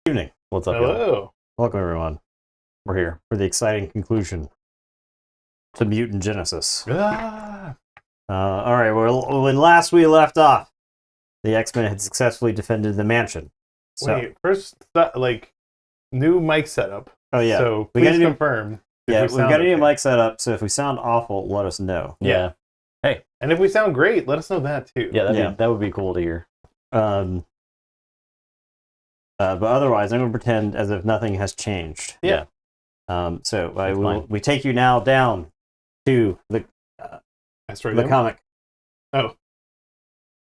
Evening. What's up, y'all? Hello. Welcome, everyone. We're here for the exciting conclusion to Mutant Genesis. Ah. All right, well, when last we left off, the X-Men had successfully defended the mansion. So, Wait, first, new mic setup. oh yeah, So we gotta please do- confirm. yeah, we've got a new okay. mic set up, so if we sound awful, let us know. Yeah. And if we sound great, let us know that too. Yeah, Yeah. that would be cool to hear. But otherwise, I'm going to pretend as if nothing has changed. Yeah. So we take you now down to the Asteroid M? comic. Oh.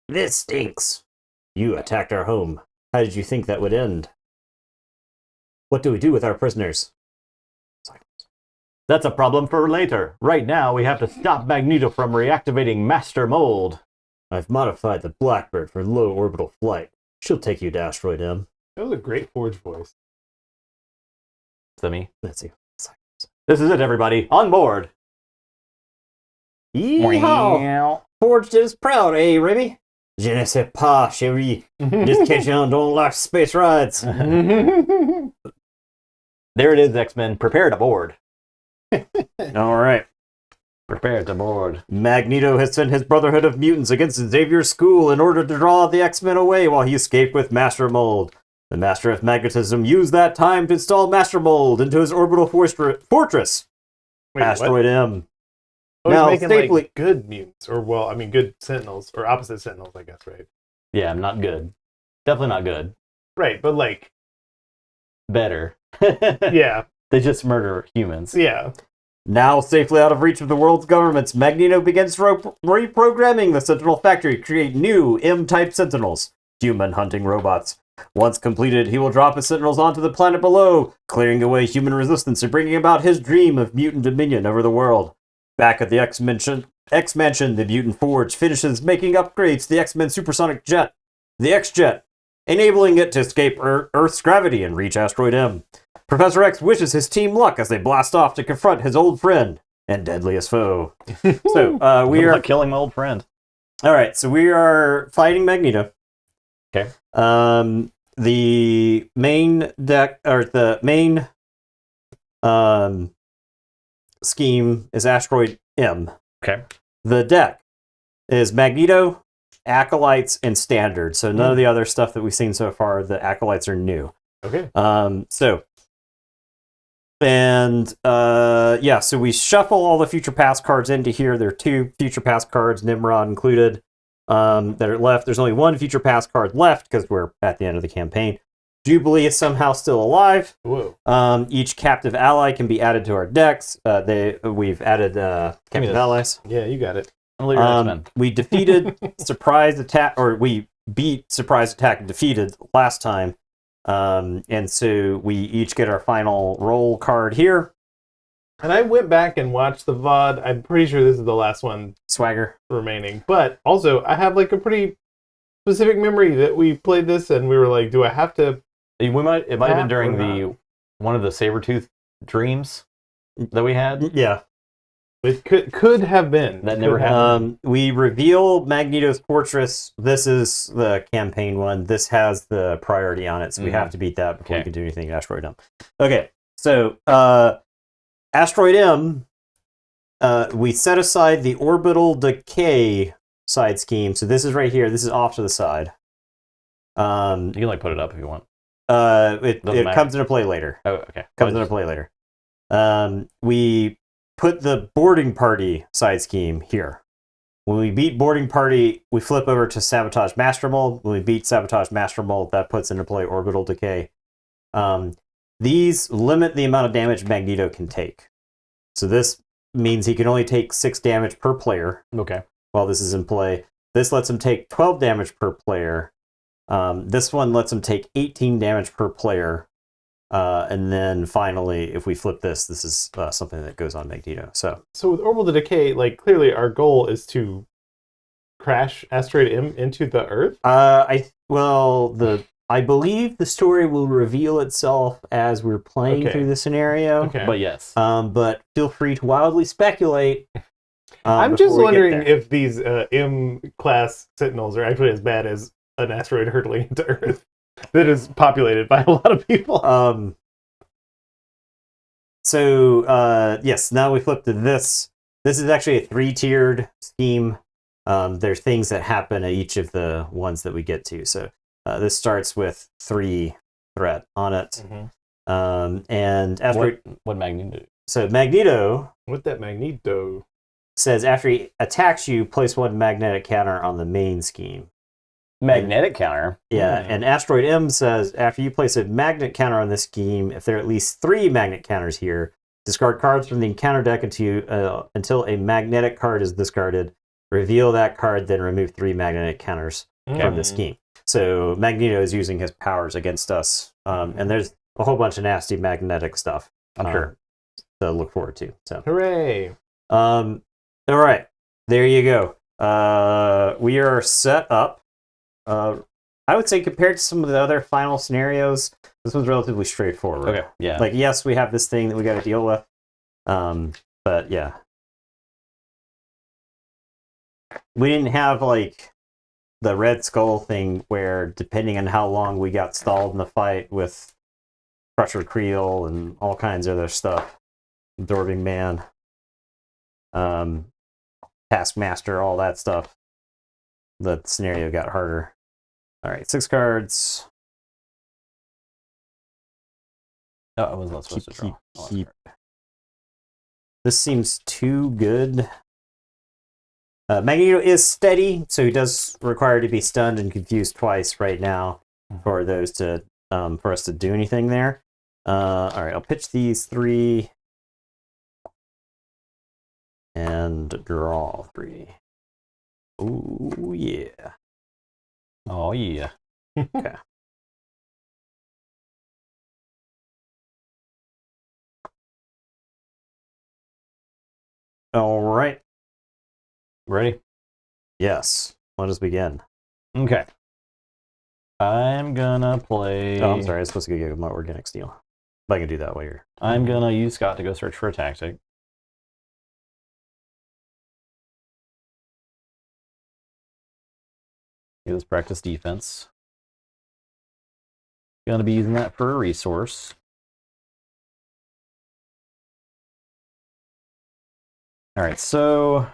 This stinks. You attacked our home. How did you think that would end? What do we do with our prisoners? That's a problem for later. Right now, we have to stop Magneto from reactivating Master Mold. I've modified the Blackbird for low orbital flight. She'll take you to Asteroid M. That was a great Forge voice. Is that me? That's you. This is it, everybody. On board. Yeehaw! Forged is proud, eh, Remy? Je ne sais pas, chérie. This Cajun don't like space rides. There it is, X-Men. Prepare to board. All right. Prepare to board. Magneto has sent his Brotherhood of Mutants against Xavier's school in order to draw the X-Men away while he escaped with Master Mold. The Master of Magnetism used that time to install Master Mold into his orbital fortress, Wait, Asteroid M. Oh, Now, he's making safely- like good mutants, or good Sentinels, or opposite Sentinels, I guess, right? Yeah, not good. Definitely not good. Right, but like, Better. yeah, They just murder humans. yeah. Now safely out of reach of the world's governments, Magneto begins reprogramming the Sentinel factory to create new M-type Sentinels, human hunting robots. Once completed, he will drop his Sentinels onto the planet below, clearing away human resistance and bringing about his dream of mutant dominion over the world. Back at the X-Mansion, the Mutant Forge finishes making upgrades to the X-Men supersonic jet, the X-Jet, enabling it to escape Earth's gravity and reach Asteroid M. Professor X wishes his team luck as they blast off to confront his old friend and deadliest foe. So we I'm are not killing my old friend. all right. So we are fighting Magneto. Okay. The main deck or the main scheme is Asteroid M. Okay. The deck is Magneto, Acolytes, and Standard. So none of the other stuff that we've seen so far, the Acolytes are new. Okay. So we shuffle all the future past cards into here. There are 2 future past cards, Nimrod included, that are left. There's only 1 future past card left because we're at the end of the campaign. Jubilee is somehow still alive. Whoa. Each captive ally can be added to our decks. We've added captive allies. Yeah, you got it. I'm leaving X-Men. We defeated surprise attack, or we beat surprise attack and defeated last time. And so we each get our final roll card here. And I went back and watched the VOD. I'm pretty sure this is the last one Swagger. remaining. But also, I have like a pretty specific memory that we played this and we were like, do I have to? It might have been during or one of the Sabretooth dreams that we had. Yeah. It could have been. That never happened. We reveal Magneto's Fortress. This is the campaign one. This has the priority on it, so we have to beat that before we can do anything to Asteroid M. Okay, so Asteroid M, we set aside the orbital decay side scheme. So this is right here. This is off to the side. You can like put it up if you want. It comes into play later. Oh, okay. Comes into play later. We put the boarding party side scheme here. When we beat boarding party, we flip over to sabotage master mold. When we beat sabotage master mold, that puts into play orbital decay. These limit the amount of damage Magneto can take. So this means he can only take 6 damage per player. Okay. While this is in play. This lets him take 12 damage per player. This one lets him take 18 damage per player. And then finally, if we flip this is something that goes on Magneto. So with orbital decay, like clearly our goal is to crash Asteroid M into the Earth. I believe the story will reveal itself as we're playing through the scenario. Okay. But yes. But feel free to wildly speculate. I'm just wondering if these M-class Sentinels are actually as bad as an asteroid hurtling into Earth. that is populated by a lot of people. Yes, now we flip to this. This is actually a 3-tiered scheme. There's things that happen at each of the ones that we get to. So this starts with 3 threat on it. And after what Magneto? So Magneto With that Magneto says after he attacks you, place 1 magnetic counter on the main scheme. Magnetic counter. Yeah, and Asteroid M says after you place a magnet counter on this scheme, if there are at least 3 magnet counters here, discard cards from the encounter deck until a magnetic card is discarded. Reveal that card, then remove 3 magnetic counters from the scheme. So Magneto is using his powers against us, and there's a whole bunch of nasty magnetic stuff. I'm sure to look forward to. So hooray! all right, there you go. We are set up. I would say compared to some of the other final scenarios, this one's relatively straightforward. Okay, yeah. Like, yes, we have this thing that we got to deal with, but yeah, we didn't have like the Red Skull thing where, depending on how long we got stalled in the fight with Crusher Creel and all kinds of other stuff, Absorbing Man, Taskmaster, all that stuff, the scenario got harder. All right, 6 cards. Oh, I was not supposed to draw. Keep. This seems too good. Magneto is steady, so he does require to be stunned and confused twice right now for those to for us to do anything there. All right, I'll pitch these 3 and draw 3. Ooh yeah. Oh yeah. Okay. All right. Ready? Yes. Let us begin. Okay. I'm gonna play. Oh, I'm sorry. I was supposed to get my organic steel. If I can do that while you're. I'm gonna use Scott to go search for a tactic. Let's practice defense. Gonna be using that for a resource. All right, so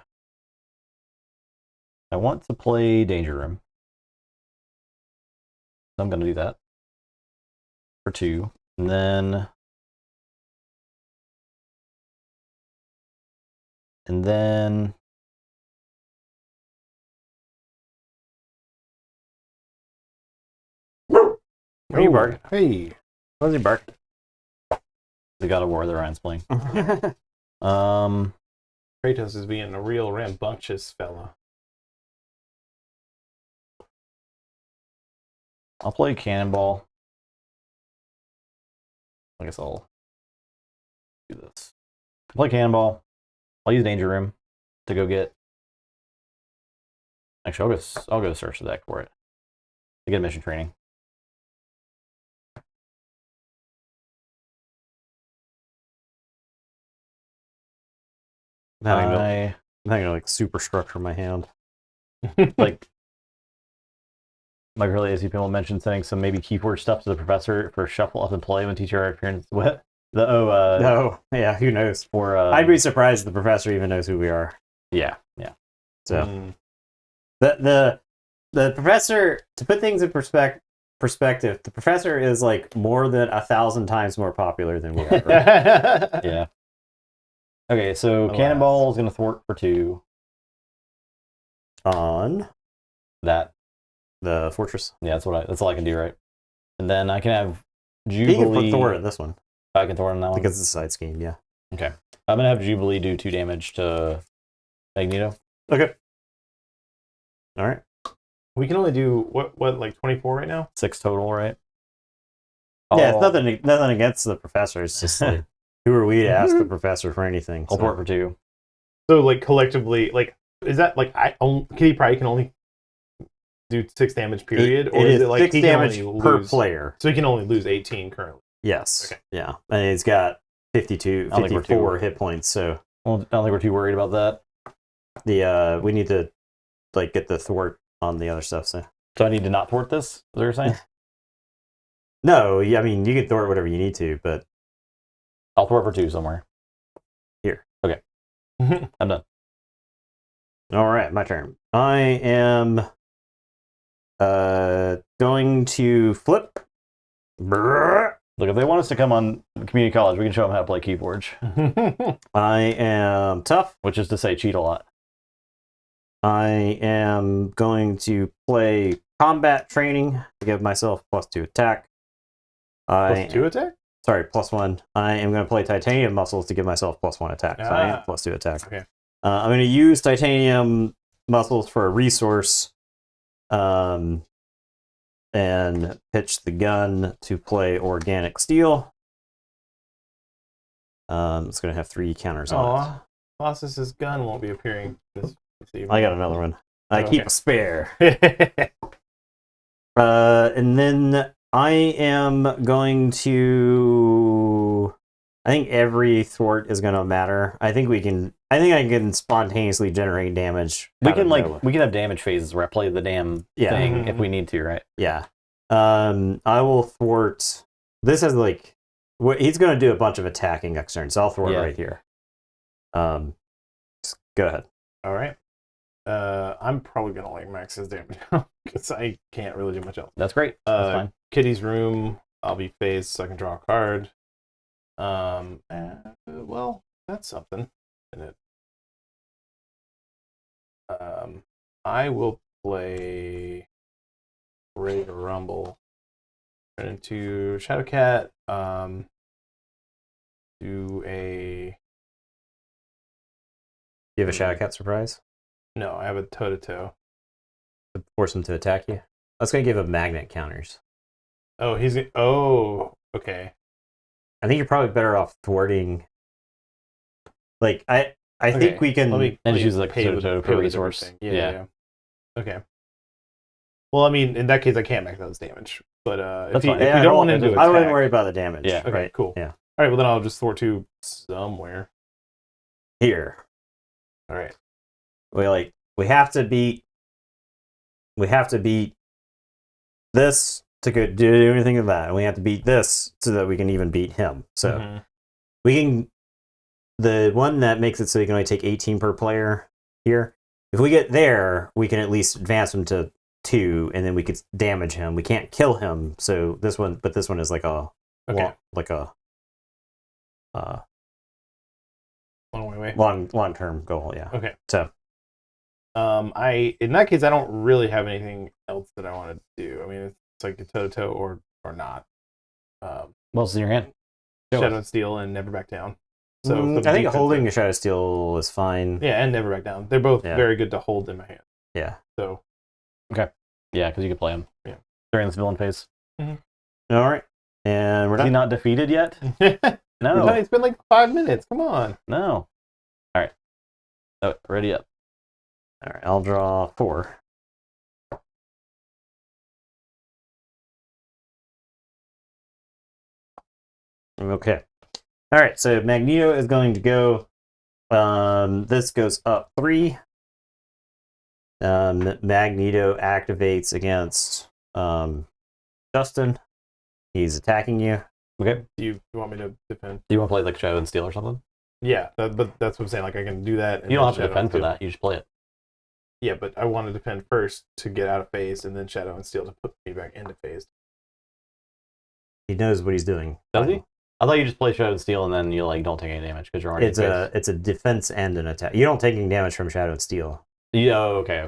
I want to play Danger Room. So I'm gonna do that for 2, and then Where you bark? Hey, Where's he bark? the God of War that Ryan's playing. Kratos is being a real rambunctious fella. I'll play Cannonball. I guess I'll do this. I'll play Cannonball. I'll use Danger Room to go get. Actually, I'll go search the deck for it to get mission training. I'm having to like superstructure my hand. Like really, as people mentioned, sending some maybe keyboard stuff to the professor for shuffle up and play when teacher appearance. What? No, yeah, who knows? For I'd be surprised if the professor even knows who we are. yeah. So the professor, to put things in perspective, the professor is like more than 1,000 times more popular than we are. Yeah. Okay, so Cannonball is going to thwart for 2 on that. The fortress. Yeah, that's all I can do, right? And then I can have He can put Jubilee. Thor in this one I can thwart on that one because it's a side scheme. Yeah. Okay, I'm gonna have Jubilee do 2 damage to Magneto. Okay. All right. We can only do what like 24 right now. 6 total, right? Yeah, it's nothing against the professor. It's just like, who are we to ask the professor for anything? I'll thwart for 2. So like collectively, like is that like Kitty probably can only do 6 damage period, or is it like 6 he can damage only per lose, player? So he can only lose 18 currently. Yes. Okay. Yeah, and he's got 54 hit points. So Well, I don't think we're too worried about that. we need to like get the thwart on the other stuff. So So I need to not thwart this? Is that what you're saying? No, I mean you can throw it whatever you need to, but I'll throw it for 2 somewhere. Here. Okay. I'm done. all right, my turn. I am going to flip. Brrr. Look, if they want us to come on community college, we can show them how to play Keyforge, I am tough. which is to say cheat a lot. I am going to play combat training to give myself +2 attack. +2 attack? Sorry, +1. I am going to play titanium muscles to give myself +1 attack. So I am +2 attack. Okay. I'm going to use titanium muscles for a resource, and pitch the gun to play organic steel. It's going to have 3 counters on it. Colossus's gun won't be appearing this evening. I got another one. I keep a spare. Okay. And then I am going to. I think every thwart is going to matter. I think I can spontaneously generate damage. We out of can nowhere. we can have damage phases where I play the damn Yeah. thing if we need to, right? Yeah. I will thwart. This has he's going to do a bunch of attacking next turn, so I'll thwart Yeah. right here. Just go ahead. All right. I'm probably gonna max his damage because I can't really do much else. That's great. That's fine. Kitty's room. I'll be phased, so I can draw a card. Well, that's something, isn't it? I will play Ready to Rumble. Turn into Shadowcat. Do a You have a Shadowcat surprise? no. I have a toe-to-toe. Force him to attack you. That's going to give him magnet counters. Oh, oh, okay. I think you're probably better off thwarting. Like I think we can. And just use like pay with for a resource. different thing. Yeah. Okay. Well, I mean, in that case, I can't max out his damage. But That's if fine. you Yeah, don't I want him to wouldn't I attack, wouldn't worry about the damage. Yeah. Okay, Right. cool. Yeah. All right. Well, then I'll just thwart to somewhere. Here. All right. We have to beat this to go do anything of that, and we have to beat this so that we can even beat him. So Mhm. we can. The one that makes it so you can only take 18 per player here. If we get there, we can at least advance him to 2, and then we could damage him. We can't kill him. So this one is like a Okay. Long way. long term goal. Yeah. Okay. So in that case, I don't really have anything else that I want to do. I mean, it's like a toe-to-toe or not. What else is in your hand? Show Shadow us. and Steel and Never Back Down. So I some think defensive- holding a Shadow Steel is fine. Yeah, and Never Back Down. They're both Yeah. very good to hold in my hand. Yeah. So Yeah, because you could play him. Yeah. During this villain phase. All right. And we're Is he done. not defeated yet? No. It's been like 5 minutes. Come on. No. All right. Oh, ready up. All right. I'll draw 4. Okay. All right. So Magneto is going to go. This goes up 3. Magneto activates against Justin. He's attacking you. Okay. Do you want me to defend? Do you want to play like Shadow and Steel or something? Yeah, but that's what I'm saying. Like I can do that. and You don't then have to Shadow defend and for Steel. that. You just play it. Yeah, but I want to defend first to get out of phase, and then Shadow and Steel to put me back into phase. He knows what he's doing. Does he? I thought you just play Shadow and Steel and then you like don't take any damage because you're already It's in it's a defense and an attack. You don't take any damage from Shadow and Steel. Yeah, okay.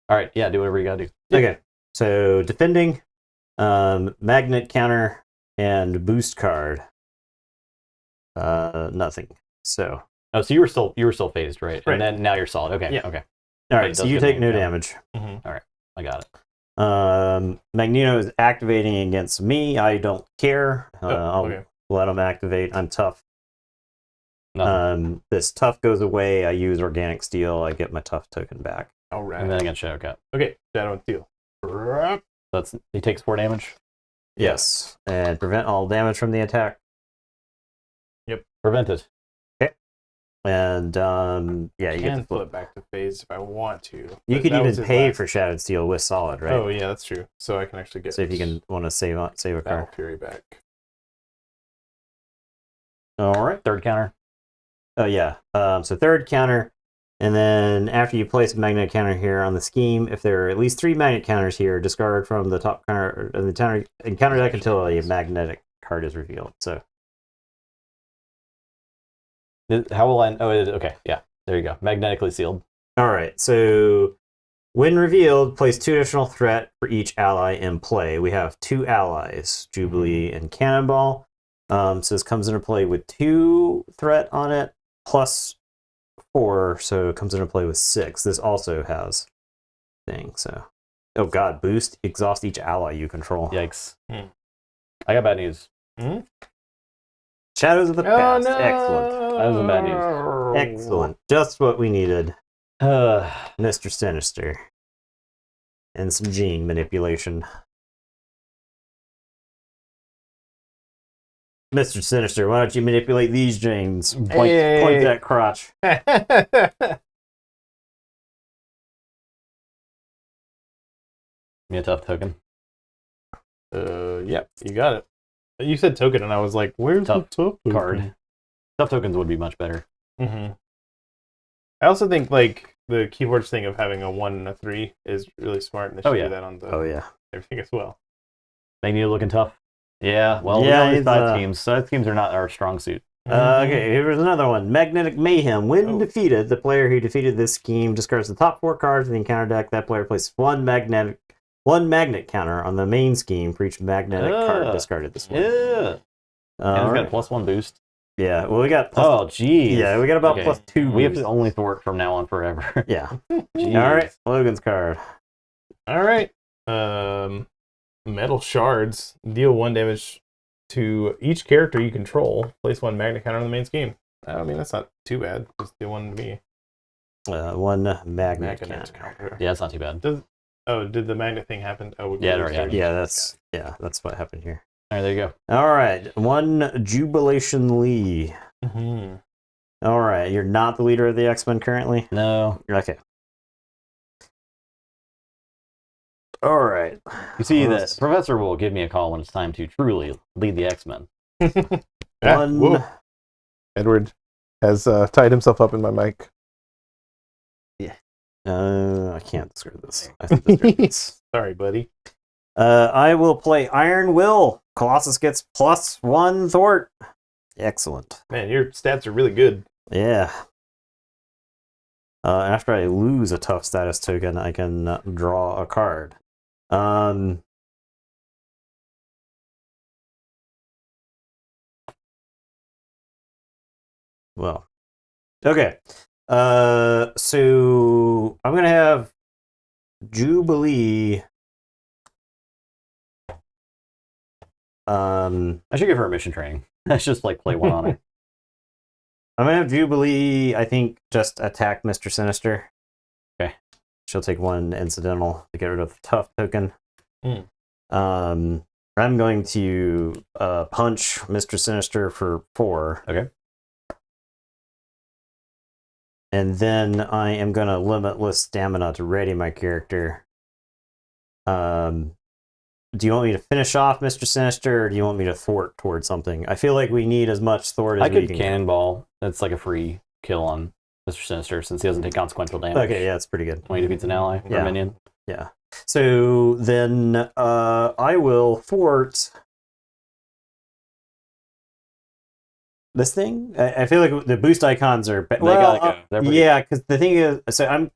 All right, yeah, do whatever you gotta do. Okay. So defending, magnet counter, and boost card. Nothing. So Oh, so you were still phased, right? Right. And then now you're solid. Okay, Yeah. okay. all It right. So does you get take no me, yeah. damage. I got it. Magneto is activating against me. I don't care. I'll okay. let him activate. I'm tough. Nothing. This tough goes away. I use organic steel. I get my tough token back. All right. And then against Shadowcat. Okay, Shadow and Steel. That's he takes 4 damage. Yes, and prevent all damage from the attack. Prevent it. And yeah, you can get to flip back to phase if I want to. You but could that was even his pay last- for Shattered Steel with solid, right? Oh yeah, that's true. So I can actually get. So if you can want to save a Battle card. Fury back. All right. Third counter. Oh yeah. So third counter, and then after you place a magnet counter here on the scheme, if there are at least 3 magnet counters here, discard from the top counter and the counter deck until a magnetic card is revealed. So How will I? Oh, okay. Yeah. There you go. Magnetically sealed. all right. So when revealed, place 2 additional threat for each ally in play. We have 2 allies, Jubilee and Cannonball. So this comes into play with 2 threat on it, plus 4, so it comes into play with 6. This also has thing. So, oh god, boost, exhaust each ally you control. Yikes. I got bad news. Shadows of the Past. Excellent. That was bad news. Excellent. Just what we needed. Uh, Mr. Sinister. And some gene manipulation. Mr. Sinister, why don't you manipulate these genes? Point that crotch. me a tough token. Yep, you got it. You said token, and I was like, "Where's Tough the token card. Tough tokens would be much better. Mm-hmm. I also think like the keywords thing of having a 1 and a 3 is really smart, and they should do that on the Oh yeah. everything as well. Magneto looking tough. Yeah. Well, Yeah, we he's, know side schemes. Side schemes are not our strong suit. Okay, here's another one. Magnetic Mayhem. When defeated, the player who defeated this scheme discards the top 4 cards in the encounter deck. That player places one magnet counter on the main scheme for each magnetic card discarded this way. Yeah. And we've got right. +1 boost. Yeah, well, we got plus, Oh, geez. yeah, we got about Okay. +2. We have boost. to only thwart from now on forever. Yeah. Jeez. All right, Logan's card. All right. Metal shards deal 1 damage to each character you control. Place 1 magnet counter on the main scheme. I mean, that's not too bad. Just do 1 to me. 1 magnet counter. counter. Yeah, it's not too bad. Did the magnet thing happen? Oh, Yeah, it already happened. Yeah, that's what happened here. All right, there you go. All right, 1 Jubilation Lee. Mm-hmm. All right, you're not the leader of the X-Men currently? No. Okay. All right. You see, the professor will give me a call when it's time to truly lead the X-Men. One. Edward has tied himself up in my mic. I can't discard this. I have to discard this. Sorry, buddy. I will play Iron Will. Colossus gets +1 thwart. Excellent. Man, your stats are really good. Yeah. After I lose a tough status token, I can draw a card. Well, okay. So I'm gonna have Jubilee. I should give her a mission training. Let's just like play one on her. I'm gonna have Jubilee, I think, just attack Mr. Sinister. Okay. She'll take 1 incidental to get rid of the tough token. Mm. I'm going to punch Mr. Sinister for 4. Okay. And then I am going to limitless stamina to ready my character. Do you want me to finish off Mr. Sinister, or do you want me to thwart towards something? I feel like we need as much thwart as I we could can. cannonball. That's like a free kill on Mr. Sinister since he doesn't take consequential damage. Okay, yeah, it's pretty good. When he defeats an ally or Yeah. minion. Yeah. So then I will thwart this thing. I feel like the boost icons are... They gotta go. They're pretty- yeah, because the thing is... So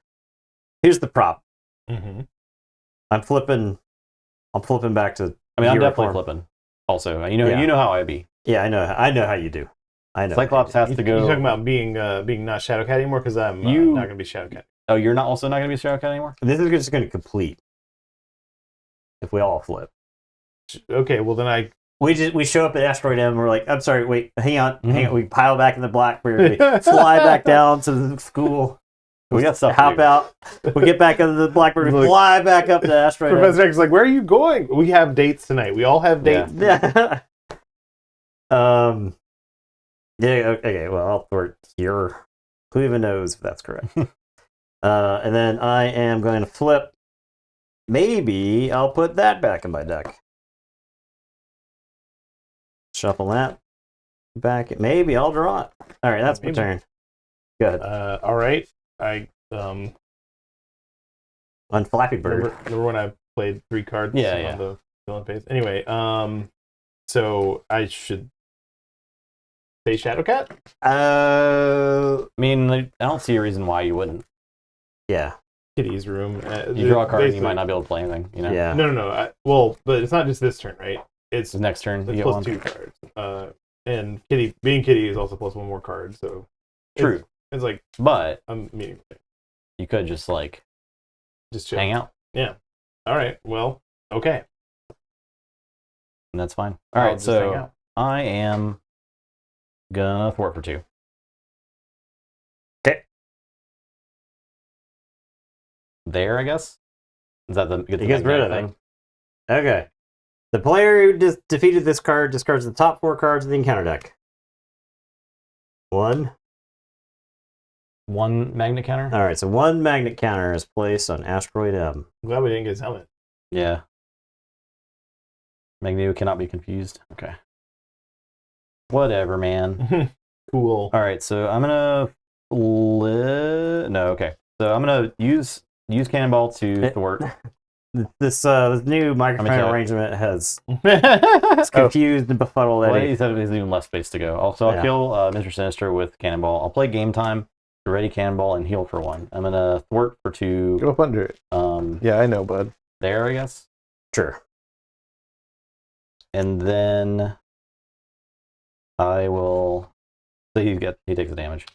here's the prop. Mm-hmm. I'm flipping back to... I mean, I'm hero definitely form. flipping. Also, you know how I be. Yeah, I know how you do. I know. Cyclops has to go. You talking about being not Shadowcat anymore? Because I'm You- not going to be Shadowcat. Oh, you're not also not going to be Shadowcat anymore? This is just going to complete if we all flip. Okay, well then We show up at Asteroid M and we're like, I'm sorry, wait, hang on. Mm-hmm. We pile back in the Blackbird, we fly back down to the school. We got stuff to Hop do. out. We get back into the Blackbird, we Look, fly back up to Asteroid M. Professor X is like, where are you going? We have dates tonight. We all have dates. Yeah. Yeah, okay, well, I'll thwart here. Who even knows if that's correct? And then I am going to flip. Maybe I'll put that back in my deck. Shuffle that back. Maybe I'll draw it. All right, that's my turn. Go ahead. All right. I On Flappy Bird. remember when I played 3 cards Yeah. on the villain phase. Anyway, so I should say Shadowcat? I mean, I don't see a reason why you wouldn't. Yeah. Kitty's room. You draw a card and you might not be able to play anything, you know? Yeah. No. Well, but it's not just this turn, right? It's The next turn, you it's get plus one. 2 cards. And Kitty, being Kitty, is also plus 1 more card. So True. It's like But a meeting thing. you could just, like, Just chill. hang out, Yeah. All right. Well, okay. and that's fine. I'll All right, just hang so out. I am gonna thwart for 2. Okay. There, I guess? Is that the He gets rid of thing? it. Okay. The player who defeated this card discards the top 4 cards of the encounter deck. 1. One magnet counter? All right, so 1 magnet counter is placed on Asteroid M. I'm glad we didn't get his helmet. Yeah. Magneto cannot be confused. Okay. Whatever, man. Cool. All right, so I'm gonna no, okay. So I'm gonna use Cannonball to thwart. This new microphone tell you. arrangement has Oh, confused and befuddled Well, Eddie. he's even less space to go. Also, I'll Yeah. kill Mr. Sinister with Cannonball. I'll play Game Time to ready Cannonball and heal for 1. I'm gonna thwart for 2. go up under it. Yeah, I know, bud. There, I guess. Sure. And then I will. So he takes the damage.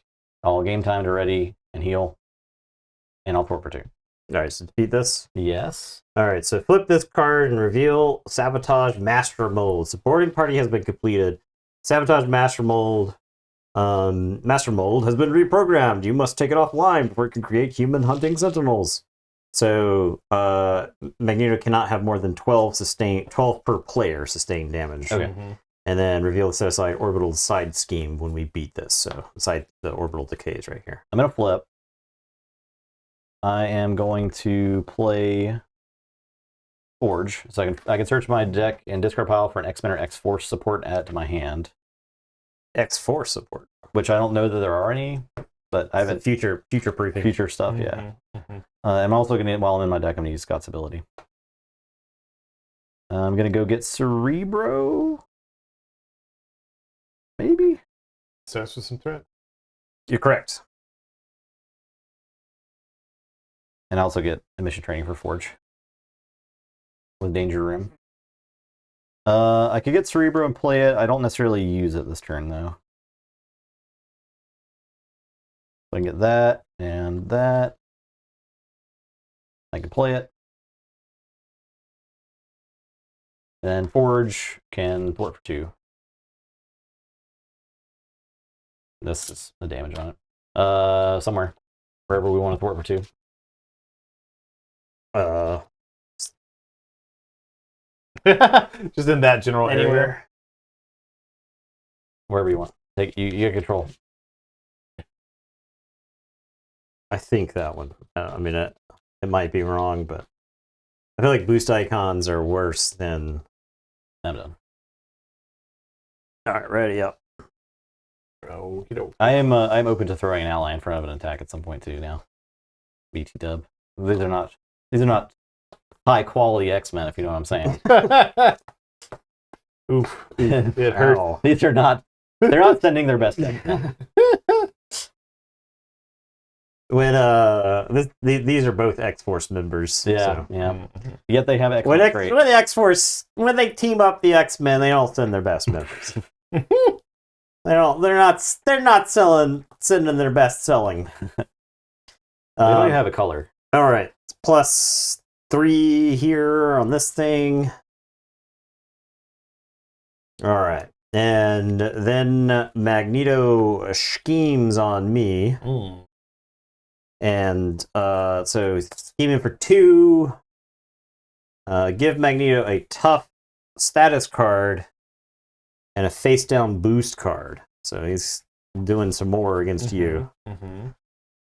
I'll Game Time to ready and heal, and I'll thwart for 2. All right, so defeat this. Yes. All right, so flip this card and reveal Sabotage Master Mold. Supporting party has been completed. Sabotage Master Mold. Master Mold has been reprogrammed. You must take it offline before it can create human hunting sentinels. So Magneto cannot have more than 12 per player sustained damage. Okay. Mm-hmm. And then reveal the set aside orbital side scheme when we beat this. So the orbital decays right here. I'm gonna flip. I am going to play Forge, so I can search my deck and discard pile for an X-Men or X-Force support add to my hand, X-Force support. which I don't know that there are any, but I have future proofing. future stuff. Yeah. Mm-hmm. I'm also gonna, while I'm in my deck, I'm gonna use Scott's ability. I'm gonna go get Cerebro. Maybe. So that's with some threat. You're correct. And I also get emission training for Forge with Danger Room. I could get Cerebro and play it. I don't necessarily use it this turn, though. So I can get that and that. I can play it. And Forge can thwart for 2. This is the damage on it. Somewhere. Wherever we want to thwart for 2. Just in that general area. Anywhere. Wherever you want. You get control. I think that one. I mean, it might be wrong, but I feel like boost icons are worse than. I'm done. All right, ready up. Okey-doke. I'm open to throwing an ally in front of an attack at some point too now. BT dub. These are not high quality X-Men, if you know what I'm saying. Oof. It hurt. Ow. These are not. They're not sending their best X-Men. When these are both X-Force members. Yeah, so. yeah. Mhm. Yet they have When X-Men trait. the X-Force when they team up the X-Men, they all send their best members. They're not sending their best selling. They don't even have a color. All right, +3 here on this thing. All right, and then Magneto schemes on me, Mm. and so scheming for 2. Give Magneto a tough status card and a face down boost card. So he's doing some more against you. Mm-hmm.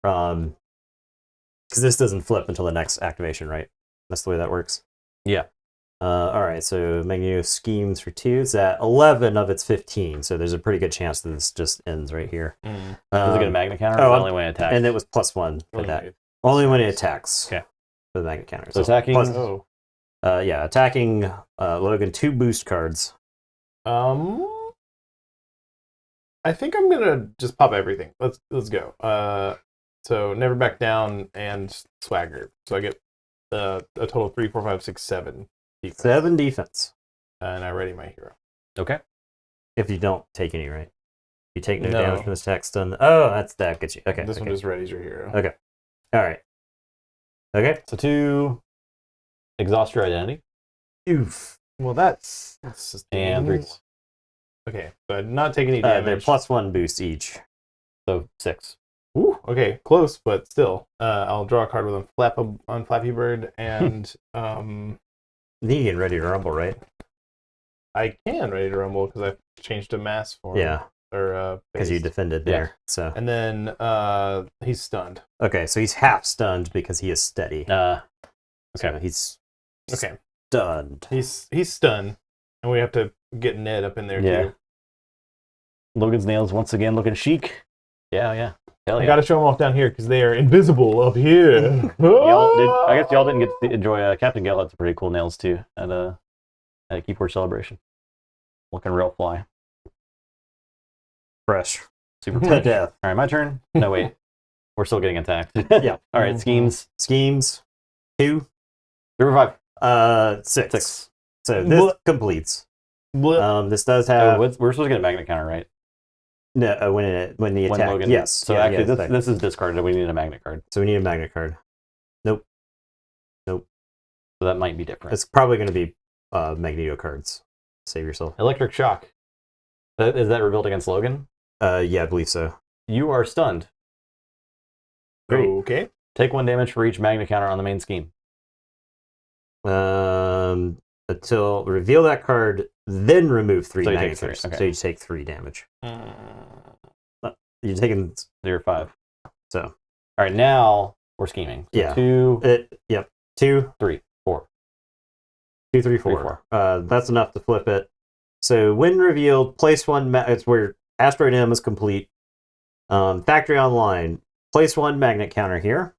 Because this doesn't flip until the next activation, right? That's the way that works. Yeah. All right, so Magneto schemes for 2. It's at 11 of its 15, so there's a pretty good chance that this just ends right here. Does it get a magnet counter? oh, Or only when it attacks? And it was +1 for that. It Only when it attacks. Okay. For the magnet counter. So attacking. Oh. Yeah, attacking Logan 2 boost cards. I think I'm gonna just pop everything. Let's go. So never back down and swagger. So I get a total of 3, 4, 5, 6, 7 defense. 7 defense. And I ready my hero. Okay. If you don't take any, right? You take no No. damage from this attack stun. Oh, that gets you. Okay. This one just readies your hero. Okay. All right. Okay. So 2, exhaust your identity. Oof. Well, that's just And 3. Okay, so I did not take any They're damage. +1 boost each. So 6. Ooh, okay, close, but still. I'll draw a card with on Flappy Bird, and You getting ready to rumble, right? I can ready to rumble because I've changed to mass form. Yeah. Or Because you phased. defended Yeah. there. So And then he's stunned. okay, so he's half stunned because he is steady. Okay. So he's Okay, stunned. he's stunned, and we have to get Ned up in there Yeah. too. Logan's nails once again looking chic. Yeah, yeah. Hell I yeah. gotta show them off down here because they are invisible up here. I guess y'all didn't get to enjoy Captain Gale had some pretty cool nails too at a Keyboard Celebration. Looking real fly. Fresh. Super To fresh. death. All right, my turn. No, wait. We're still getting attacked. Yeah. All right, schemes. Schemes. 2. 3 or 5. 6. 6. So this What? completes. Blip. This does have We're supposed to get a magnet counter, right? no when the When attack. Logan. Yes. So Yeah, actually, yeah, this is discarded. We need a magnet card. so we need a magnet card. So that might be different. It's probably going to be Magneto cards. Save yourself. Electric shock. Is that revealed against Logan? Yeah, I believe so. You are stunned. Great. Okay. Take 1 damage for each magnet counter on the main scheme. Until reveal that card, then remove 3 So you take magnet 3, cards. okay. So you take 3 damage. You're taking 3 or 5. so All right, now we're scheming. So Yeah. 2, yep 2, 3, 4. 2, 3, 4. That's enough to flip it. So when revealed, place 1. It's where Asteroid M is complete. Factory Online. Place 1 magnet counter here.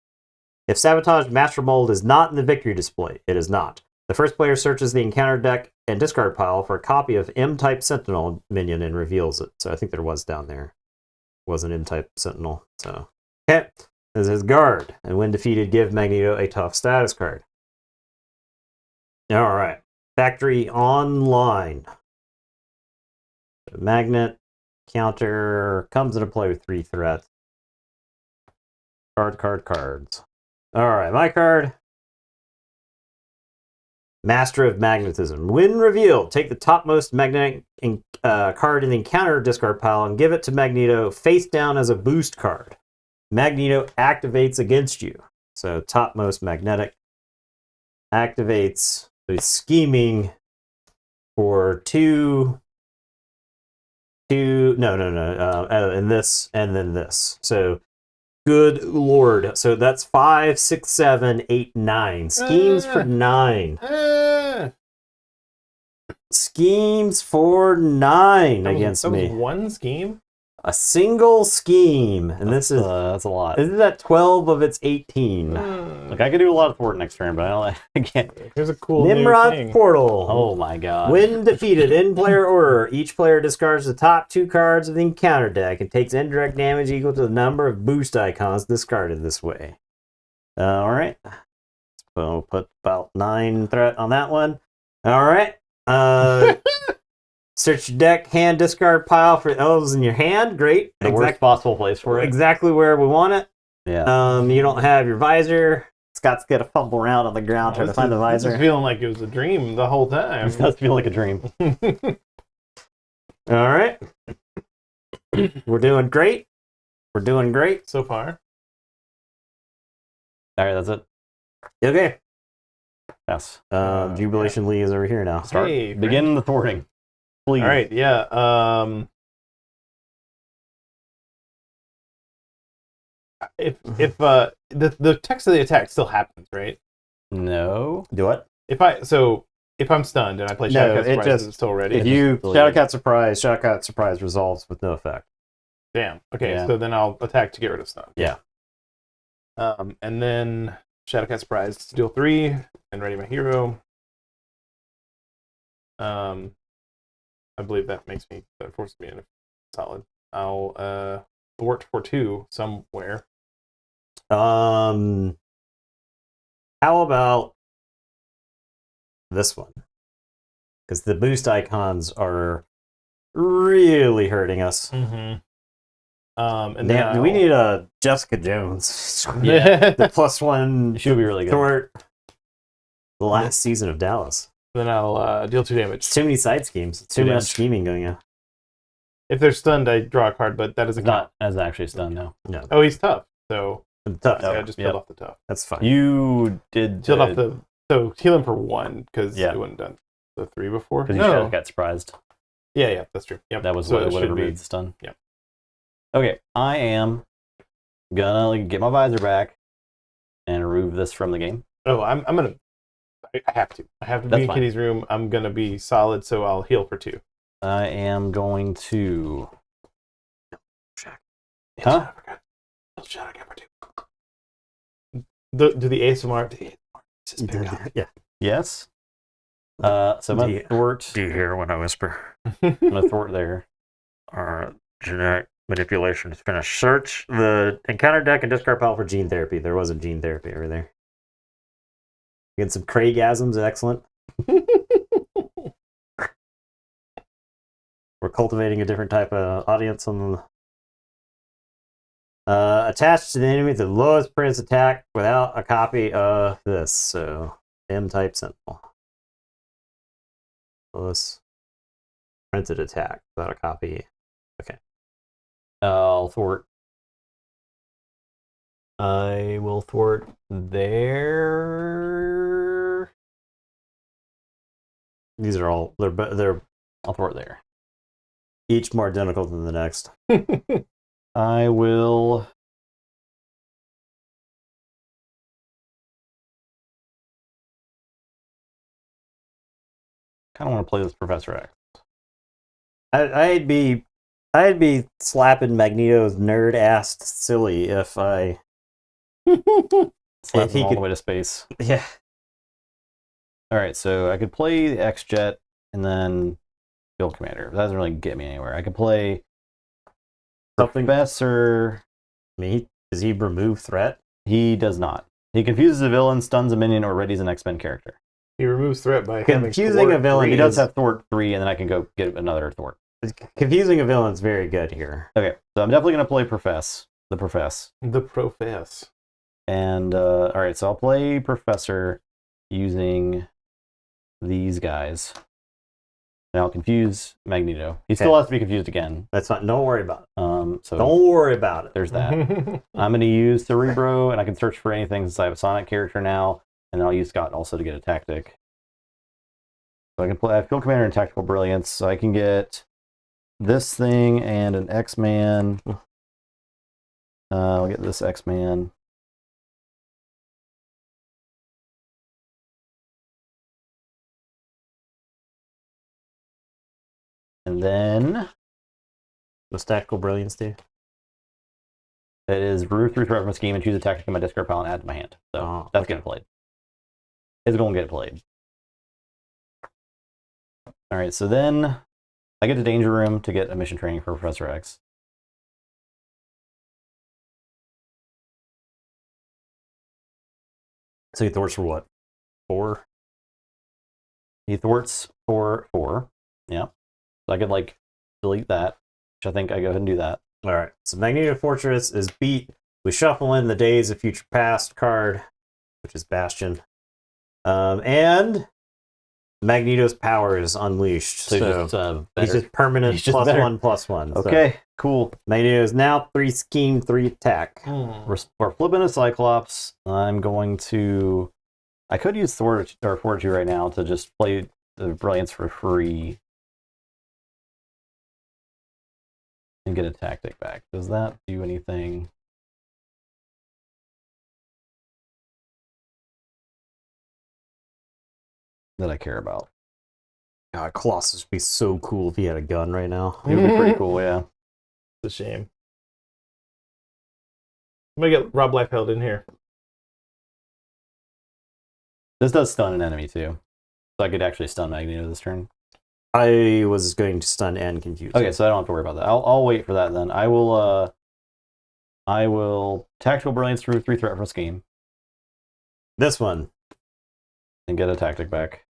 If Sabotage Master Mold is not in the victory display, it is not. The first player searches the encounter deck and discard pile for a copy of M-type Sentinel minion and reveals it. So I think there was down there. Was an M-type Sentinel. So okay. This is guard. And when defeated, give Magneto a tough status card. All right. Factory Online. Magnet counter comes into play with 3 threats. Cards. All right, my card. Master of Magnetism. When revealed, take the topmost magnetic card in the encounter discard pile and give it to Magneto face down as a boost card. Magneto activates against you. So topmost magnetic activates. So he's scheming for 2. And this, and then this. So, good lord. So that's 5, 6, 7, 8, 9. Schemes for 9. Schemes for 9 against that me. was one scheme? A single scheme, and That's a lot. this is at 12 of its 18. Look, I could do a lot of thwart next turn, but I can't. Here's a cool new Nimrod thing. Portal. Oh my god. When defeated in player order, each player discards the top 2 cards of the encounter deck and takes indirect damage equal to the number of boost icons discarded this way. All right. So we'll put about 9 threat on that one. All right. Search your deck, hand, discard pile for those in your hand. Great. The worst possible place for it. Exactly where we want it. Yeah. You don't have your visor. Scott's got to fumble around on the ground trying to find the This visor. is feeling like it was a dream the whole time. This does feel like a dream. All right. We're doing great. We're doing great. So far. All right, that's it. Okay. Yes. Jubilation Lee is over here now. Start. Hey, Begin the thwarting. Please. All right, yeah. if the text of the attack still happens, right? No. Do what? If I'm stunned and I play No, Shadowcat it Surprise, just- is it still ready? If you deleted. Shadowcat Surprise resolves with no effect. Damn. Okay, Yeah. so then I'll attack to get rid of stun. Yeah. And then Shadowcat Surprise to deal 3 and ready my hero. I believe that forces me in a solid. I'll thwart for 2 somewhere. How about this one? Because the boost icons are really hurting us. Mm-hmm. And Damn, then we need a Jessica Jones. yeah. The +1 She'll be really good. thwart. The last season of Dallas. Then I'll deal 2 damage. It's too many side schemes. Too much scheming going on. If they're stunned, I draw a card, but that doesn't It's not as actually stunned now. No, Oh, he's tough. So tough. I just yep. peeled off the tough. That's fine. You did Peeled off the heal him for 1 because Yeah. it wouldn't done the 3 before. because you No. should have got surprised. Yeah, that's true. Yep. That was So what it would should have be- removed the stun. Yep. Okay, I am gonna get my visor back and remove this from the game. Oh, I'm gonna. I have to. I have to That's be in fine. Kitty's room. I'm gonna be solid, so I'll heal for 2. I am going to. Huh? Do the ASMR. Just pick up. Yeah. Yes. So I'm Do gonna you- thwart. Do you hear when I whisper? I'm gonna thwart there. Genetic manipulation is finished. Search the encounter deck and discard pile for gene therapy. There wasn't gene therapy over there. Get some Craigasms, excellent. We're cultivating a different type of audience on the. Attached to the enemy the lowest prince attack without a copy of this. So M-type sentinel. Lowest printed attack without a copy. I'll thwart. I will thwart there. These are all they're I'll thwart there. each more identical than the next. I will. Kind of want to play this Professor X. I'd be slapping Magneto's nerd ass silly if I Slap If he him all could- the way to space. yeah. All right, so I could play the X Jet and then Field Commander. That doesn't really get me anywhere. I could play Something. Professor. Does he remove threat? He does not. He confuses a villain, stuns a minion, or readies an X-Men character. He removes threat by having Confusing thwart a villain, He 3. does have thwart 3, and then I can go get another thwart. Confusing a villain's very good here. Okay, so I'm definitely going to play the Profess. The Profess. And, all right, so I'll play Professor using these guys. And I'll confuse Magneto. He still has to be confused again. That's fine. Don't worry about it. So Don't worry about it. there's that. I'm going to use Cerebro, and I can search for anything since I have a Sonic character now. And then I'll use Scott also to get a tactic. So I can play Field Commander and Tactical Brilliance. So I can get this thing and an X-Man. I'll get this X-Man. And then What's tactical brilliance do? it is remove 3 threat from a scheme and choose a tactic in my discard pile and add to my hand. So Oh, that's okay. getting played. It's going to get played. All right, so then I get to Danger Room to get a mission training for Professor X. So he thwarts for what? 4? He thwarts for 4. Yeah. So I could like delete that, which I think I go ahead and do that. All right. So Magneto Fortress is beat. We shuffle in the Days of Future Past card, which is Bastion. And Magneto's power is unleashed. So, So, he's he's just just permanent he's just better. +1/+1. So okay, cool. Magneto is now 3 scheme, 3 attack. We're flipping a Cyclops. I'm going to. I could use Thwart or Fortitude right now to just play the Brilliance for free and get a tactic back. Does that do anything? that I care about. God, Colossus would be so cool if he had a gun right now. It would be pretty cool, yeah. It's a shame. I'm gonna get Rob Liefeld in here. This does stun an enemy too, so I could actually stun Magneto this turn. I was going to stun and confuse. Okay, so I don't have to worry about that. I'll wait for that then. I will tactical brilliance through 3 threat from scheme This one. and get a tactic back.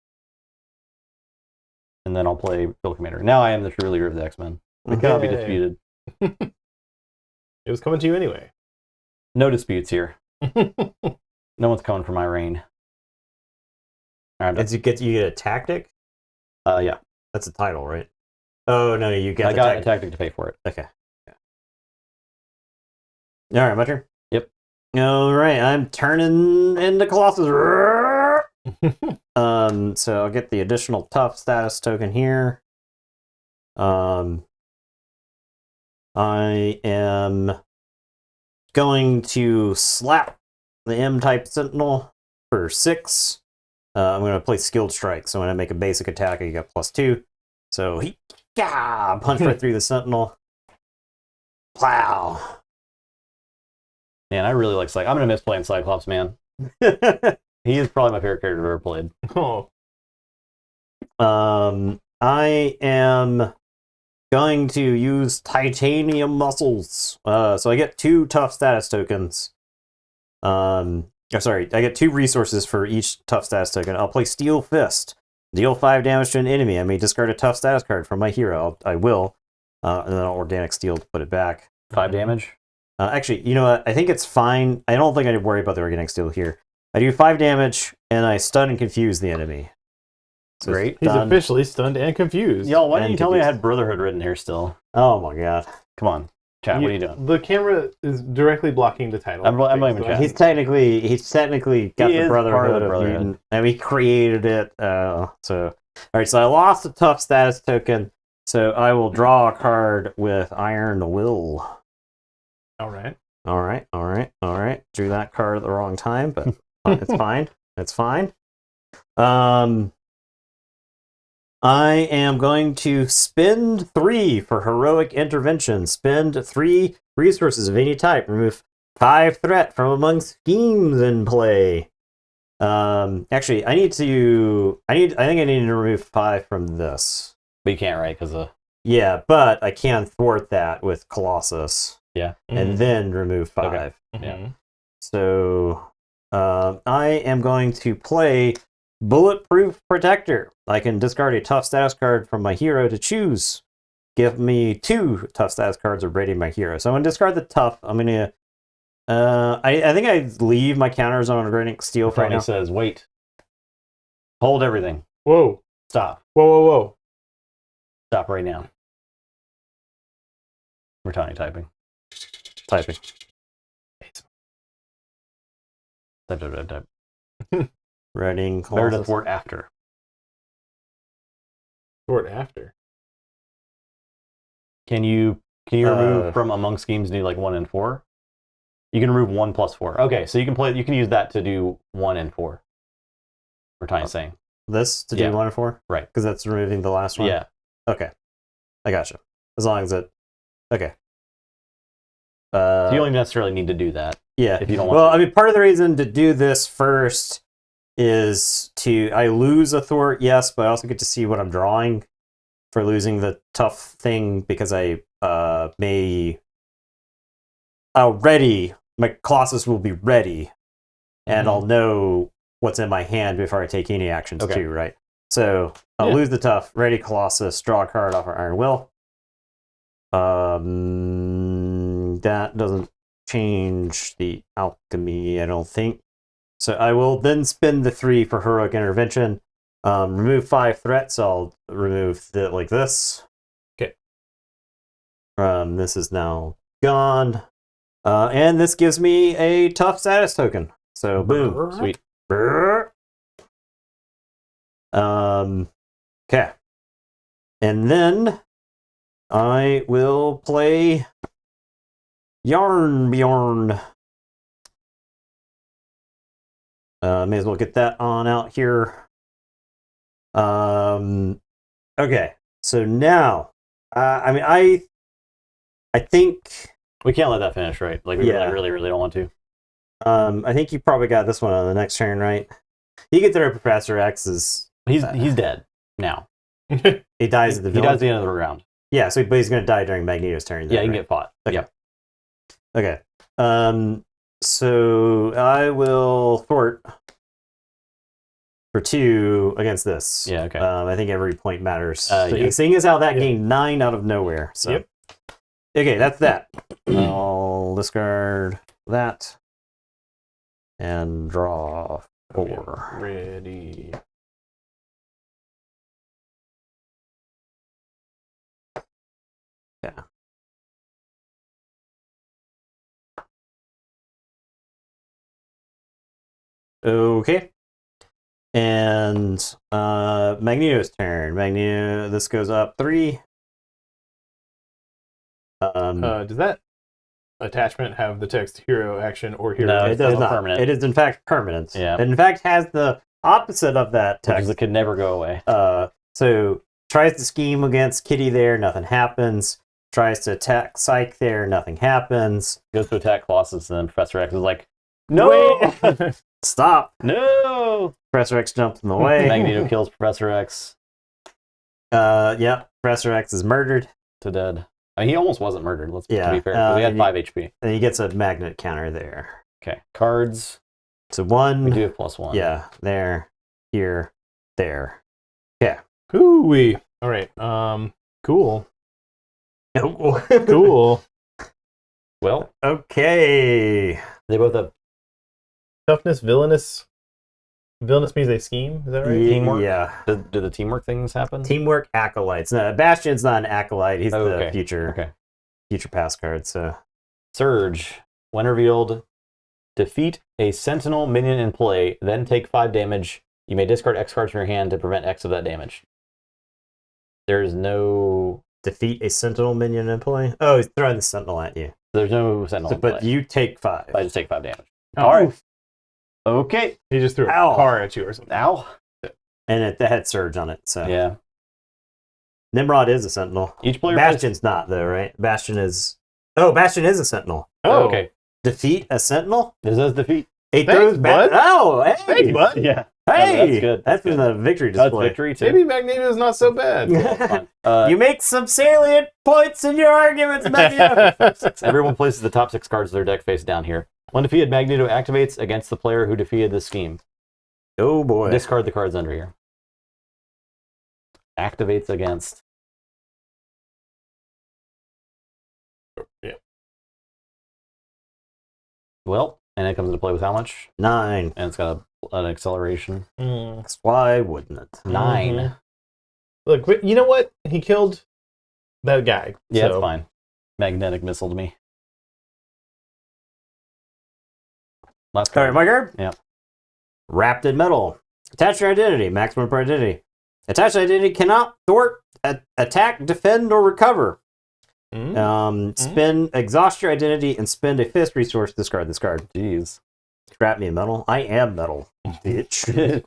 And then I'll play Field Commander. Now I am the true leader of the X-Men. It cannot be Yay. disputed. It was coming to you anyway. No disputes here. No one's coming for my reign. All right, You get a tactic? yeah. That's a title, right? Oh no, you get I the got tactic. a tactic to pay for it. Okay. Yeah. All right, my turn. Yep. All right, I'm turning into Colossus. So I'll get the additional tough status token here. I am going to slap the M-type Sentinel for 6. I'm going to play Skilled Strike. So when I make a basic attack, I get +2. So punch right through the Sentinel. Plow. Man, I really like Cyclops. I'm going to miss playing Cyclops, man. He is probably my favorite character I've ever played. Oh, I am going to use titanium muscles. So I get 2 tough status tokens. I get 2 resources for each tough status token. I'll play Steel Fist. Deal 5 damage to an enemy. I may discard a tough status card from my hero. I will. And then I'll Organic Steel to put it back. 5 damage? Actually, you know what? I think it's fine. I don't think I need to worry about the Organic Steel here. I do 5 damage, and I stun and confuse the enemy. So Great. he's stun. officially stunned and confused. Y'all, why didn't And you tell me I confused. had Brotherhood written here still? Oh my god. Come on. Chat, what are you doing? The camera is directly blocking the title. I'm not even chatting. He's technically got He the is part of Brotherhood the of Brotherhood. Mutant, and we created it. So all right, so I lost a tough status token, so I will draw a card with Iron Will. All right. All right. Drew that card at the wrong time, but it's fine. It's fine. I am going to spend 3 for heroic intervention. Spend 3 resources of any type. Remove 5 threat from among schemes in play. Actually, I think I need to remove 5 from this. But you can't, right? Because Yeah, but I can thwart that with Colossus yeah. and then remove 5. Okay. Yeah. So I am going to play Bulletproof Protector. I can discard a tough status card from my hero to choose. Give me 2 tough status cards of rating my hero. So I'm going to discard the tough. I'm going to... I think I leave my counters on Organic Steel for right Tony now. says, wait. Hold everything. Whoa. Stop. Whoa. Stop right now. We're Tony typing. Typing. Type. Writing Better to Colossus. thwart after. Short after. Can you remove from among schemes and do like 1 and 4? You can remove 1 plus 4. Okay, so you can use that to do 1 and 4. We're Tiny's saying. This to Yeah. do 1 and 4? Right. Because that's removing the last one? Yeah. Okay. I gotcha. As long as it... Okay. So you don't even necessarily need to do that. Yeah. If you don't want Well, to. I mean, part of the reason to do this first is I lose a thwart, yes, but I also get to see what I'm drawing for losing the tough thing because my Colossus will be ready, and I'll know what's in my hand before I take any actions Okay. too, right? So I'll Yeah. lose the tough, ready Colossus, draw a card off our Iron Will. That doesn't change the alchemy, I don't think. So I will then spend the 3 for heroic intervention. Remove 5 threats. I'll remove like this. Okay. This is now gone. And this gives me a tough status token. So boom. Sweet. Okay. And then I will play Yarn Bjorn. May as well get that on out here. Okay, so now, I think, We can't let that finish, right? Like, we Yeah. really don't want to. I think you probably got this one on the next turn, right? You can throw Professor X's. He's dead now. He dies at the He villain. dies at the end of the round. Yeah, but he's going to die during Magneto's turn. Yeah, he can right? get fought. Okay. Yep. Okay. So I will thwart for 2 against this. Yeah, okay. I think every point matters. Yeah. Seeing as how that gained 9 out of nowhere. So. Yep. Okay, that's that. I'll discard that and draw 4. Ready. Yeah. Okay. And Magneto's turn. Magneto, this goes up 3. Does that attachment have the text hero action or hero? No, it does it's not. permanent. It is in fact permanent. Yeah. It in fact has the opposite of that Because text. it could never go away. So tries to scheme against Kitty there, nothing happens. Tries to attack Psyche there, nothing happens. Goes to attack Colossus, and then Professor X is like, no! Stop. No! Professor X jumps in the way. Magneto kills Professor X Yeah, Professor X is murdered. to dead. I mean, he almost wasn't murdered, to Yeah, be fair. But we had and 5 HP. And he gets a magnet counter there. Okay, cards. So We 1. do have +1. Yeah, there, here, there. Hooey. All right. Cool. Oh. Cool. Well, Okay. they both have Toughness, villainous. Villainous means they scheme. Is that right? Teamwork? Yeah. Do the teamwork things happen? Teamwork acolytes. No, Bastion's not an acolyte. He's Oh, the okay. future Okay. pass card. So Surge. When revealed, defeat a Sentinel minion in play, then take 5 damage. You may discard X cards from your hand to prevent X of that damage. There's no defeat a Sentinel minion in play. Oh, he's throwing the Sentinel at you. Sentinel in But play. you take 5. I just take 5 damage. Oh. All right. Okay. He just threw a Ow. car at you or something. Ow. And it had Surge on it. So Yeah. Nimrod is a Sentinel. Each player Bastion's not though, right? Bastion is. Oh, Bastion is a Sentinel. Oh, okay. Defeat a Sentinel. This is defeat. He Thanks, throws back. bud. Oh, hey, Thanks, bud. Yeah. Hey, that's good. That's been a victory That's display. victory too. Maybe Magneto's not so bad. That's fine. You make some salient points in your arguments, Magneto. Everyone places the top 6 cards of their deck face down here. When defeated, Magneto activates against the player who defeated the scheme. Oh boy. Discard the cards under here. Activates against. Yeah. Well, and it comes into play with how much? 9. And it's got an acceleration. Mm. Why wouldn't it? 9. Mhm. Look, but you know what? He killed that guy. Yeah, so. it's fine. Magnetic missile to me. Last All right, card. my card? Yeah. Wrapped in metal. Attach your identity. Maximum per identity. Attached identity cannot thwart, attack, defend, or recover. Mm. Spend, exhaust your identity, and spend a fist resource. Discard this card. Jeez. Wrap me in metal. I am metal, bitch.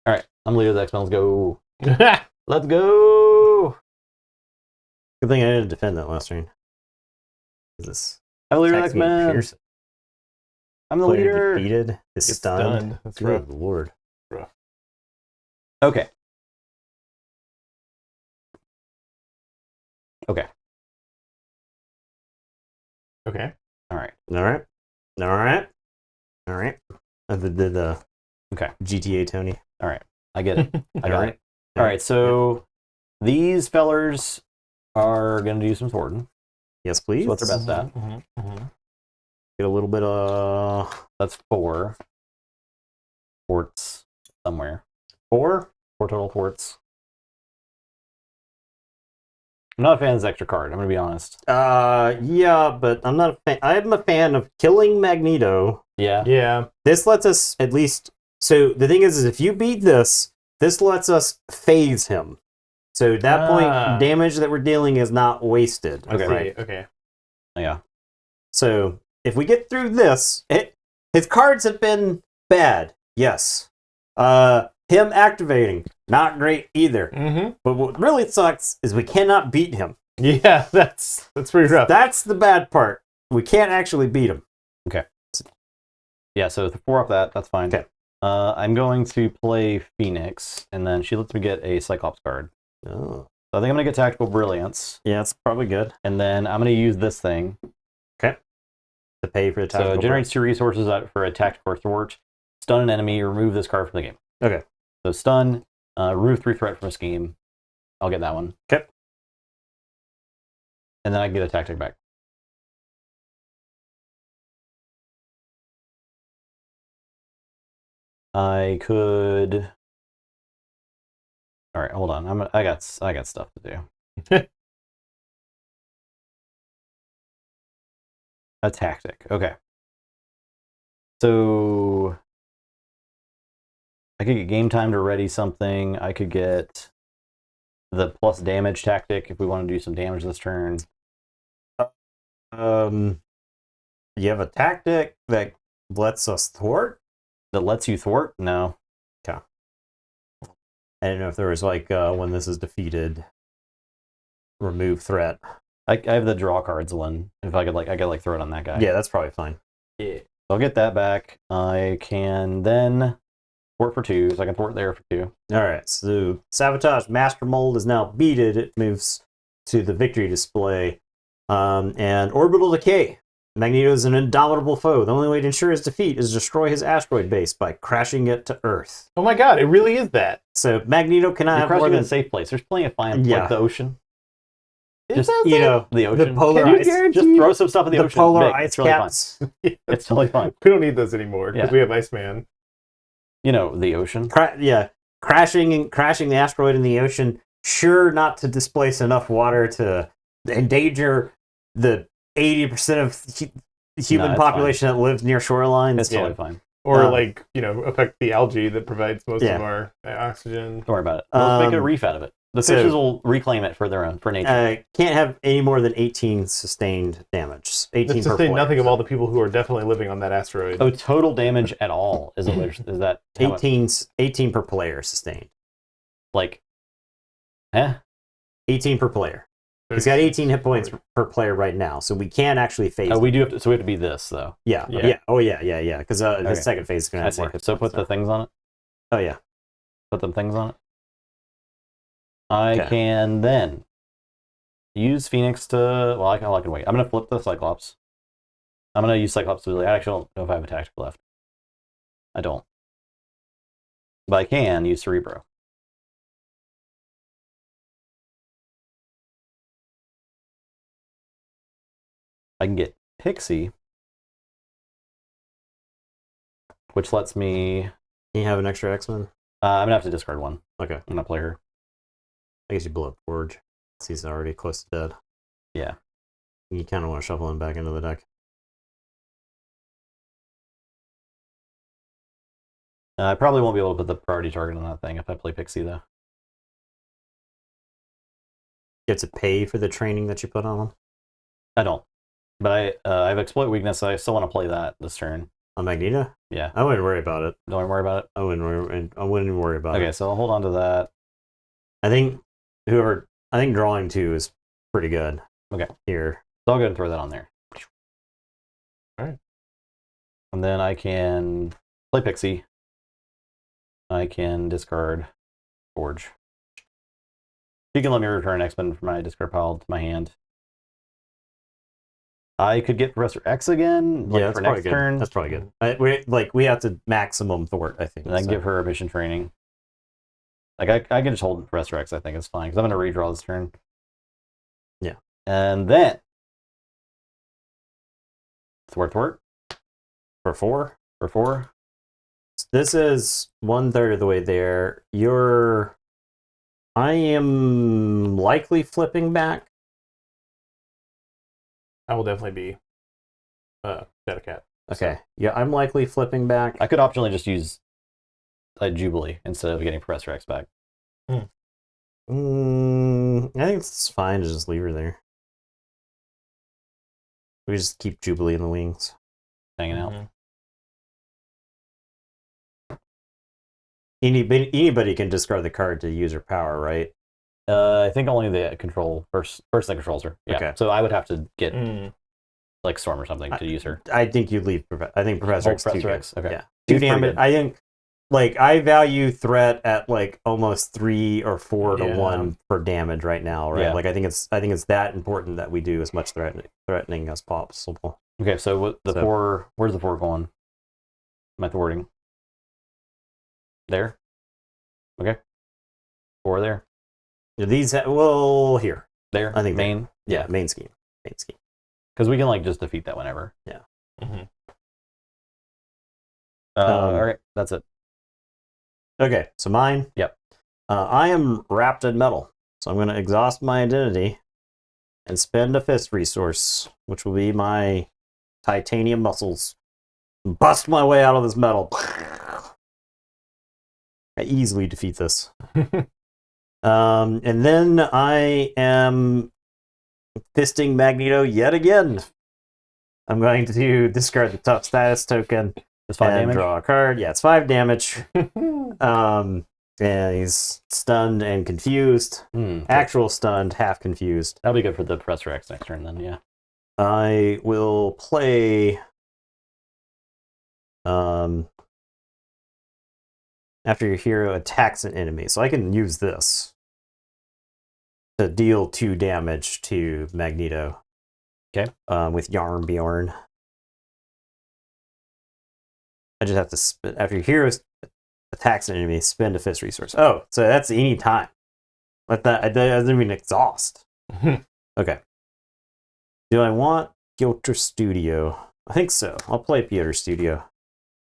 All right, I'm leader of the X-Men. Let's go. Let's go. Good thing I didn't defend that last turn. This I'm the leader of the attacks me X-Men. pierce. I'm the Player leader. defeated is It's stunned. stunned. That's Good rough. lord. Okay. Okay. Okay. All right. All right. All right. All right. The Okay. GTA Tony. I get it. I got All it. All right. So these fellers are going to do some thwarting. Yes, please. So what's their best stat? Get a little bit of That's 4. Thwarts somewhere. 4. 4 total thwarts. I'm not a fan of this extra card. I'm going to be honest. Yeah, but I'm not a fan. I'm a fan of killing Magneto. Yeah. Yeah. This lets us at least. So the thing is if you beat this lets us phase him. So at that point, damage that we're dealing is not wasted. Okay. Right. Okay. Yeah. So if we get through this, his cards have been bad. Yes. Him activating, not great either. Mm-hmm. But what really sucks is we cannot beat him. Yeah, that's pretty rough. That's the bad part. We can't actually beat him. Yeah, so to 4 off that, that's fine. Okay. I'm going to play Phoenix, and then she lets me get a Cyclops card. Oh. So I think I'm going to get Tactical Brilliance, Yeah, it's probably good and then I'm going to use this thing. to pay for the So tactical. it generates 2 resources for a tactical thwart. Stun an enemy, remove this card from the game. Okay. So stun, remove 3 threat from a scheme. I'll get that one. Okay. And then I can get a tactic back. I could. All right, hold on. I got stuff to do. A tactic. Okay. So I could get game time to ready something. I could get the plus damage tactic if we want to do some damage this turn. You have a tactic that lets us thwart? That lets you thwart? No. I didn't know if there was like when this is defeated, remove threat. I have the draw cards one. If I could throw it on that guy. Yeah, that's probably fine. Yeah. I'll get that back. I can then thwart for 2, so I can thwart there for 2. All right, so Sabotage Master Mold is now beated. It moves to the victory display. And Orbital Decay. Magneto is an indomitable foe. The only way to ensure his defeat is destroy his asteroid base by crashing it to Earth. Oh my god, it really is that. So Magneto cannot You're have more crushing in than a safe place. There's plenty of fine, Yeah. like the ocean. Is Just, that you that? know The ocean. the polar Can you ice. guarantee- Just throw some stuff in the, The ocean. polar Big. ice It's really caps. fine. It's totally fine. We don't need those anymore because Yeah. we have Iceman. You know, the ocean. Crashing the asteroid in the ocean. Sure, not to displace enough water to endanger the 80% of human it's population that lives near shorelines. It's totally fine. Or Um, affect the algae that provides most Yeah. of our oxygen. Don't worry about it. Let's make a Um, reef out of it. The so- fishes will reclaim it for their own, for nature. Can't have any more than 18 sustained damage. 18 Let's per just say player. nothing of all the people who are definitely living on that asteroid. Oh, total damage at all is that how much? 18 per player sustained. Like, eh? 18 per player. He's got 18 hit points per player right now, so we can actually phase. Oh, we him. do have to. So we have to be this though. Yeah. Yeah. Oh yeah. Because the Okay. second phase is going to I have see. more. hit So points, put the things on it. Oh yeah. Put them things on it. I Okay. can then use Phoenix to. Well, I can wait. I'm gonna flip the Cyclops. I'm gonna use Cyclops to. I actually don't know if I have a tactical left. I don't. But I can use Cerebro. I can get Pixie, which lets me. Can you have an extra X-Men? I'm gonna have to discard one. Okay. I'm gonna play her. I guess you blow up Forge. He's already close to dead. Yeah. You kind of want to shuffle him back into the deck. I probably won't be able to put the priority target on that thing if I play Pixie though. You have to pay for the training that you put on him. I don't. But I have exploit weakness, so I still want to play that this turn. On Magneto? Yeah. I wouldn't worry about it. Don't worry about it. I wouldn't worry about it. Okay, so I'll hold on to that. I think drawing 2 is pretty good. Okay. Here. So I'll go ahead and throw that on there. Alright. And then I can play Pixie. I can discard Forge. She can let me return X-Men from my discard pile to my hand. I could get Professor X again, Yeah, that's for probably next good. turn. That's probably good. We have to maximum thwart, I think. And I can so. give her a mission training. Like I can just hold Professor X. I think it's fine because I'm going to redraw this turn. Yeah. And then thwart for 4. for 4. This is 1/3 of the way there. I am likely flipping back. I will definitely be Shadow Cat. Okay. Yeah, I'm likely flipping back. I could optionally just use a Jubilee instead of getting Professor X back. I think it's fine to just leave her there. We just keep Jubilee in the wings. Hanging out. Mhm. Anybody can discard the card to use her power, right? I think only the person that controls her. Yeah. Okay. So I would have to get like Storm or something to use her. I think you leave. I think Professor X. Professor too X. good. Okay. Yeah. 2 He's pretty damage. good. I think. Like I value threat at like almost 3 or 4 to Yeah. 1 for damage right now, right? Yeah. Like I think it's that important that we do as much threatening as possible. Okay, so what the 4? Where's the 4 going? Am I thwarting? There. Okay. 4 there. These well here. There. I think main. Yeah, main scheme. Because we can like just defeat that whenever. Yeah. All right, that's it. Okay, so mine. Yep. I am wrapped in metal, so I'm going to exhaust my identity and spend a fist resource, which will be my titanium muscles. Bust my way out of this metal. I easily defeat this. And then I am fisting Magneto yet again. I'm going to discard the tough status token. It's 5 and damage. draw a card. Yeah, it's 5 damage. And he's stunned and confused. Actual stunned, half confused. That'll be good for the Professor X next turn then, yeah. I will play after your hero attacks an enemy. So I can use this to deal 2 damage to Magneto. Okay. With Yarn Bjorn. I just have to spend, after your hero attacks an enemy, spend a fist resource. Oh, so that's any time. But that doesn't mean exhaust. Okay. Do I want Piotr Studio? I think so. I'll play Piotr Studio.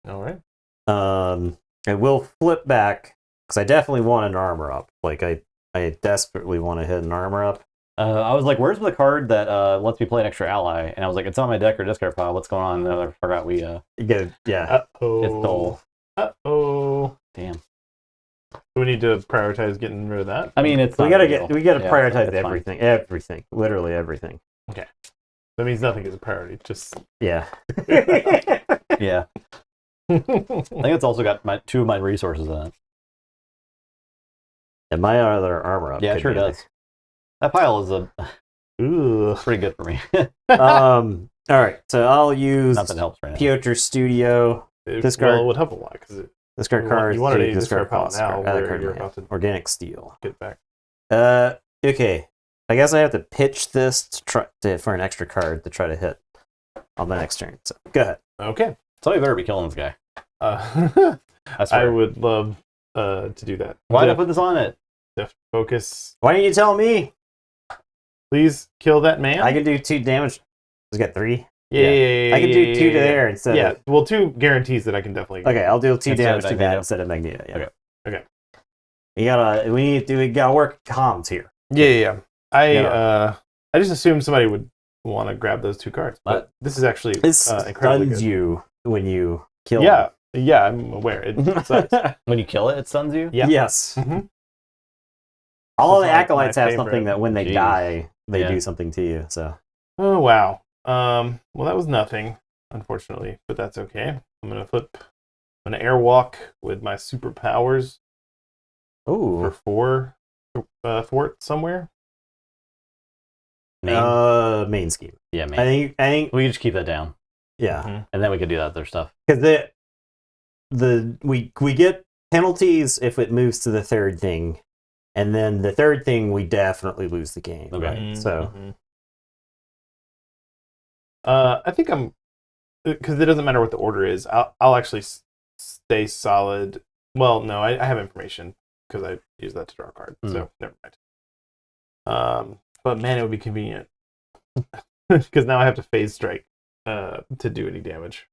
All right. I will flip back because I definitely want an armor up. Like I desperately want to hit an armor up. I was like, where's the card that lets me play an extra ally? And I was like, it's on my deck or discard pile. What's going on? And I forgot we Yeah. Uh-oh. it's stole. Uh-oh. Damn. Do we need to prioritize getting rid of that? I mean, it's We not gotta a big deal. we gotta Yeah, prioritize it's fine. everything. Everything. Literally everything. That means nothing is a priority. Just Yeah. Yeah. I think it's also got 2 of my resources in it. And my other armor up. Yeah, it could sure be in does. That pile is Ooh. pretty good for me. All right, so I'll use Not that helps right now. Piotr Studio. Discard. Well, it would help a lot because Discard You want- cards. you wanted to a discard pile cost now card. where Card you're in my about hand. to- Organic Steel. get back. Okay. I guess I have to pitch this for an extra card to try to hit on the next turn. So go ahead. Okay. Somebody better be killing this guy. I I swear. would love to do that. Why did I Def- put this on it? Def focus. Why didn't you tell me? Please kill that man. I can do 2 damage. Just got 3. Yeah. I can do 2 to there instead. Yeah. Of, Well, 2 guarantees that I can definitely. okay, I'll do 2 Instead damage of to that Magneto. instead of Magneto. Yeah. Okay. We gotta work comms here. Yeah. Yeah. I just assumed somebody would want to grab those 2 cards, but this is actually This incredibly stuns good. you when you kill. Yeah, I'm aware. It sucks. When you kill it, it stuns you? Yeah. Yes. Mhm. All This the is my acolytes have favorite. something that when they Jeez. die, they Yeah. do something to you. So Oh wow. Well, that was nothing, unfortunately, but that's okay. I'm gonna flip. I'm gonna airwalk with my superpowers for ooh, 4 fort somewhere. main scheme. Yeah, I man. think We can just keep that down. yeah, Mhm. And then we could do that other stuff. because we get penalties if it moves to the 3rd thing, and then the 3rd thing we definitely lose the game. Okay. Right? So Mhm. I think I'm because it doesn't matter what the order is. I'll actually stay solid. Well, no, I have information because I use that to draw a card. So never mind. But man, it would be convenient because now I have to phase strike to do any damage.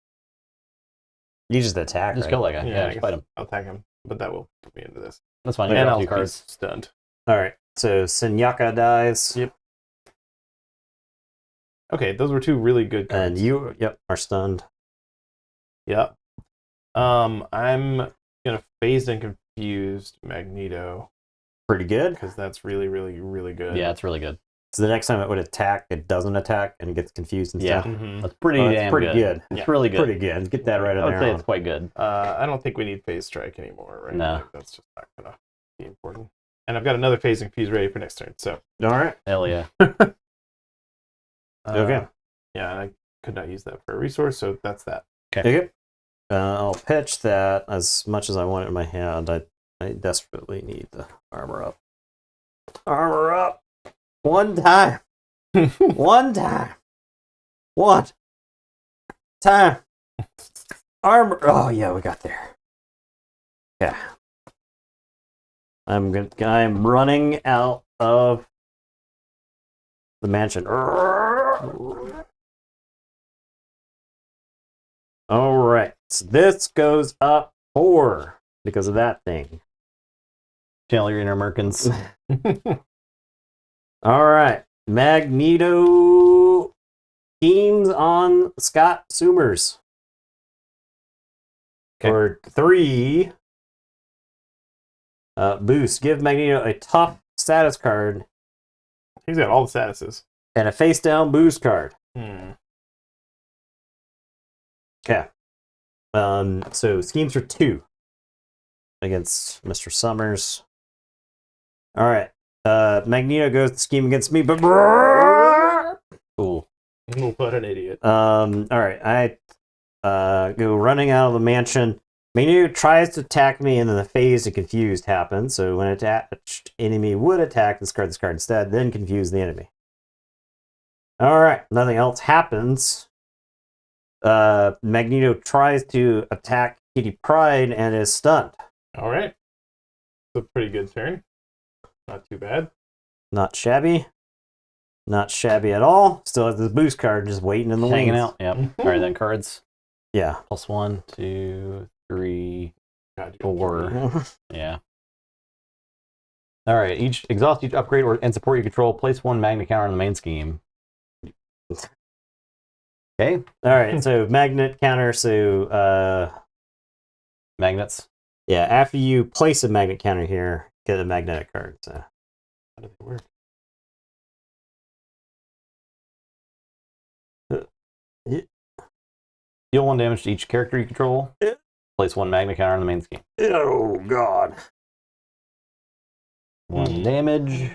you just attack. Just right? kill that guy. Yeah, I just fight him. I'll attack him, but that will put me into this. That's fine. You And got I'll 2 be cards. stunned. All right. So Senyaka dies. Yep. Okay, those were 2 really good cards. And you, are stunned. Yep. I'm gonna phased and confused Magneto Pretty good. because that's really, really, really good. Yeah, it's really good. So the next time it would attack, it doesn't attack and it gets confused and Yeah. stuff. That's pretty Oh, that's damn pretty good. It's Yeah. really good. Pretty good. Get that right in I would there. say it's quite good. I don't think we need phase strike anymore, right? No. Like, that's just not gonna be important. And I've got another phasing fuse ready for next turn. So All right. Hell yeah. Okay. Yeah, and I could not use that for a resource, so that's that. Okay. I'll pitch that as much as I want it in my hand. I desperately need the armor up. Armor up. One time. One time. One time. Armor. Oh yeah, we got there. Yeah. I'm running out of the mansion. All right. So this goes up 4 because of that thing. Channel your inner Merkins. All right. Magneto schemes on Scott Summers. Okay. For 3 boost. Give Magneto a tough status card He's got all the statuses. and a face down boost card. Okay. So schemes for 2 against Mr. Summers. All right. Magneto goes to scheme against me, but Cool. What an idiot. all right. I go running out of the mansion. Magneto tries to attack me, and then the phase of confused happens. So when attached enemy would attack, discard this card instead, then confuse the enemy. All right. Nothing else happens. Magneto tries to attack Kitty Pryde and is stunned. All right. It's a pretty good turn. Not too bad. Not shabby. Not shabby at all. Still has this boost card just waiting in the Hanging wings. out. Yep. All right, then cards. Yeah. +1, 2, 3, God, 4. Yeah. All right. Exhaust each upgrade and support you control. Place 1 magnet counter on the main scheme. Okay. All right. So magnet counter. So Magnets. yeah. After you place a magnet counter here, get a magnetic card. So How do they work? Deal 1 damage to each character you control. Yeah. Place 1 magnet counter on the main scheme. oh god. 1 damage.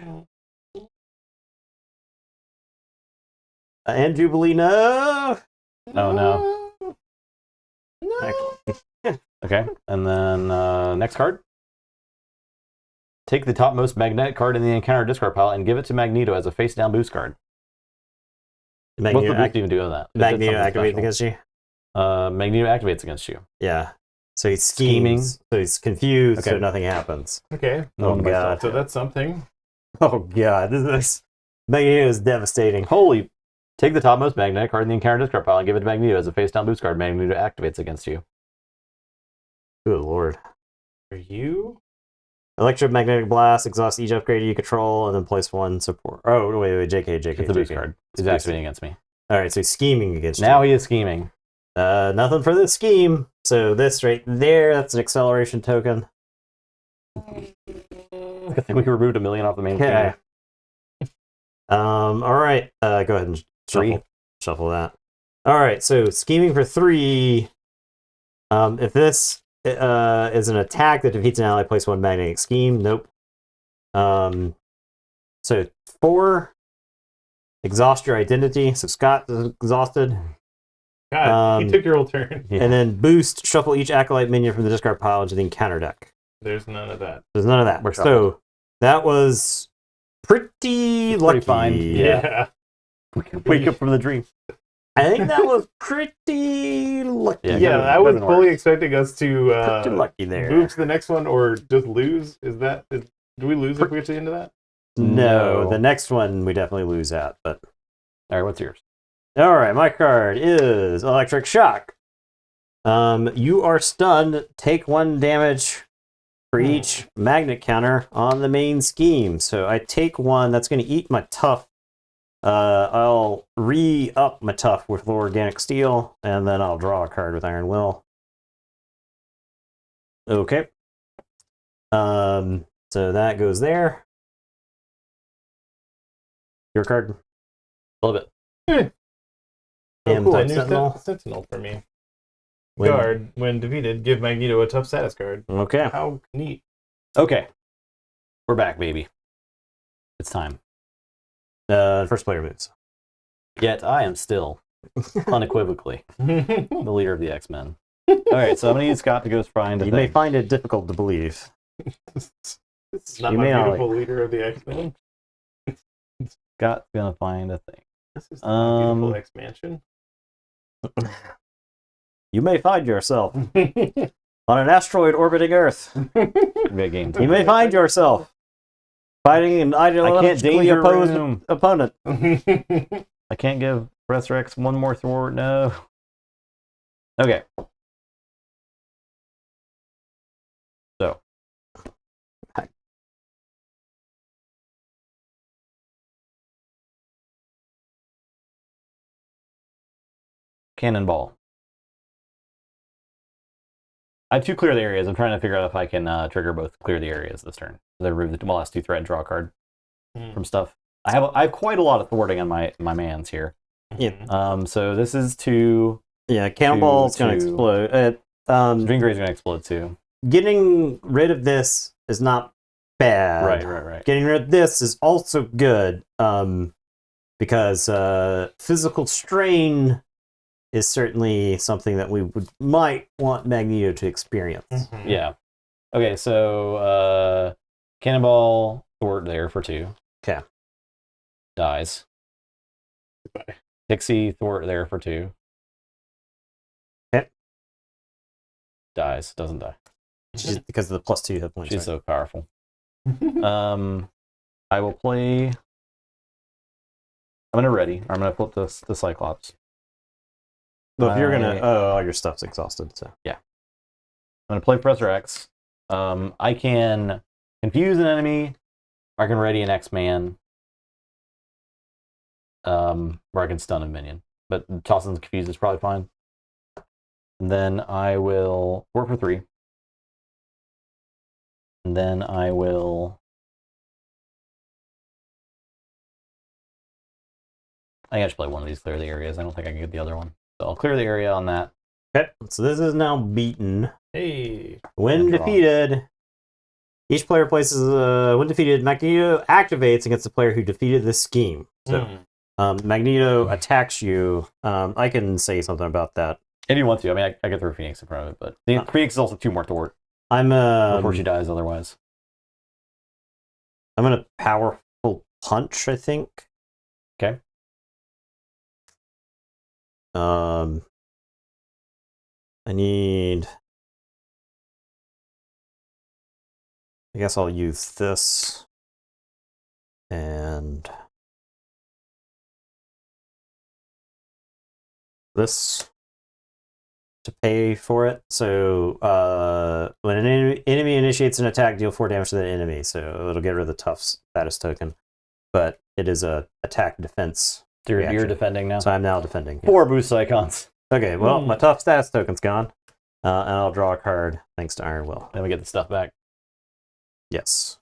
And Jubilee, no. Oh no. No. Okay. And then next card. Take the topmost magnetic card in the encounter discard pile and give it to Magneto as a face down boost card. What's the Magneto, boost even do with that? If it's Magneto something activates special. against you. Magneto activates against you. Yeah. So he's Scheming. schemes. So he's confused. So Okay. nothing happens. Okay. Oh my god. So that's something. Oh god. This Magneto is devastating. Holy. Take the topmost magnetic card in the encounter discard pile and give it to Magneto as a face down boost card. Magneto activates against you. Good lord. Are you? Electromagnetic blast, exhaust each upgrade you control, and then place 1 support. Oh, wait, JK. It's a boost card. He's It's activating against me. All right, so he's scheming against Now he is scheming. you. Nothing for this scheme. So this right there, that's an acceleration token. I think we removed 1 million off the main Okay. scheme. All right. Go ahead and Three. shuffle that. All right, so scheming for 3. If this is an attack that defeats an ally, place 1 magnetic scheme. Nope. So 4. Exhaust your identity. So Scott is exhausted. God, he took your whole turn. Yeah. And then boost, shuffle each acolyte minion from the discard pile into the encounter deck. There's none of that. There's none of that. We're So that was pretty lucky. fine. Yeah. Wake up from the dream. I think that was pretty lucky. Yeah, Yeah, could've I was been fully worse. expecting us to Pretty lucky there. move to the next one or just lose. Do we lose if we get to the end of that? No, the next one we definitely lose at. But All right, what's yours? all right, my card is Electric Shock. You are stunned. Take 1 damage for each magnet counter on the main scheme. So I take 1. That's going to eat my tough. I'll re-up my tough with low organic steel, and then I'll draw a card with Iron Will. Okay. So that goes there. Your card. A little bit. Oh, cool. A Type new Sentinel. Sentinel for me. When- Guard. When defeated, give Magneto a tough status card. Okay. How neat. Okay. We're back, baby. It's time. First player moves. Yet I am still unequivocally the leader of the X-Men. All right, so I'm going to use Scott to go find a You thing. may find it difficult to believe. This is not You my may not beautiful leader of the X-Men. Scott's going to find a thing. This is my beautiful X-Mansion. You may find yourself on an asteroid orbiting Earth. Great game. You may find yourself fighting an ideologically danger opposed room. opponent. I can't give Professor X one more thwart. No. Okay. So. Cannonball. I have 2 clear the areas. I'm trying to figure out if I can trigger both clear the areas this turn. I remove the last 2 threat and draw a card from stuff. I have quite a lot of thwarting on my mans here. Yeah. So this is to Yeah, Cannonball's going to to- explode. Dream Gray's gonna explode too. Getting rid of this is not bad. Right. Getting rid of this is also good because physical strain is certainly something that we might want Magneto to experience. Yeah. Okay, so Cannonball thwart there for 2. Okay. Dies. Goodbye. Pixie thwart there for 2. Okay. Dies. Doesn't die. Just because of the +2 hit points. She's so powerful. I will play. I'm gonna ready. I'm gonna flip the Cyclops. Well, if you're I- gonna, all your stuff's exhausted. So I'm gonna play Professor X. I can confuse an enemy, or I can ready an X-Man, or I can stun a minion. But tossing confuse is probably fine. And then I will work for 3. And then I will. I think I should play one of these, clear the areas. I don't think I can get the other one. So I'll clear the area on that. okay, so this is now beaten. Hey. When And draw. defeated, each player places when defeated, Magneto activates against the player who defeated this scheme. So Magneto attacks you. I can say something about that. If you want to. I mean, I could throw Phoenix in front of it, but the Phoenix is also 2 more thwart I'm before she dies otherwise. I'm gonna powerful punch, I think. Okay. I need. I guess I'll use this and this to pay for it. So when an enemy initiates an attack, deal 4 damage to that enemy. So it'll get rid of the tough status token, but it is a attack defense. You're reaction. defending now. So I'm now defending. 4 boost icons. Okay, well, my tough status token's gone. And I'll draw a card thanks to Iron Will. Then we get the stuff back. Yes.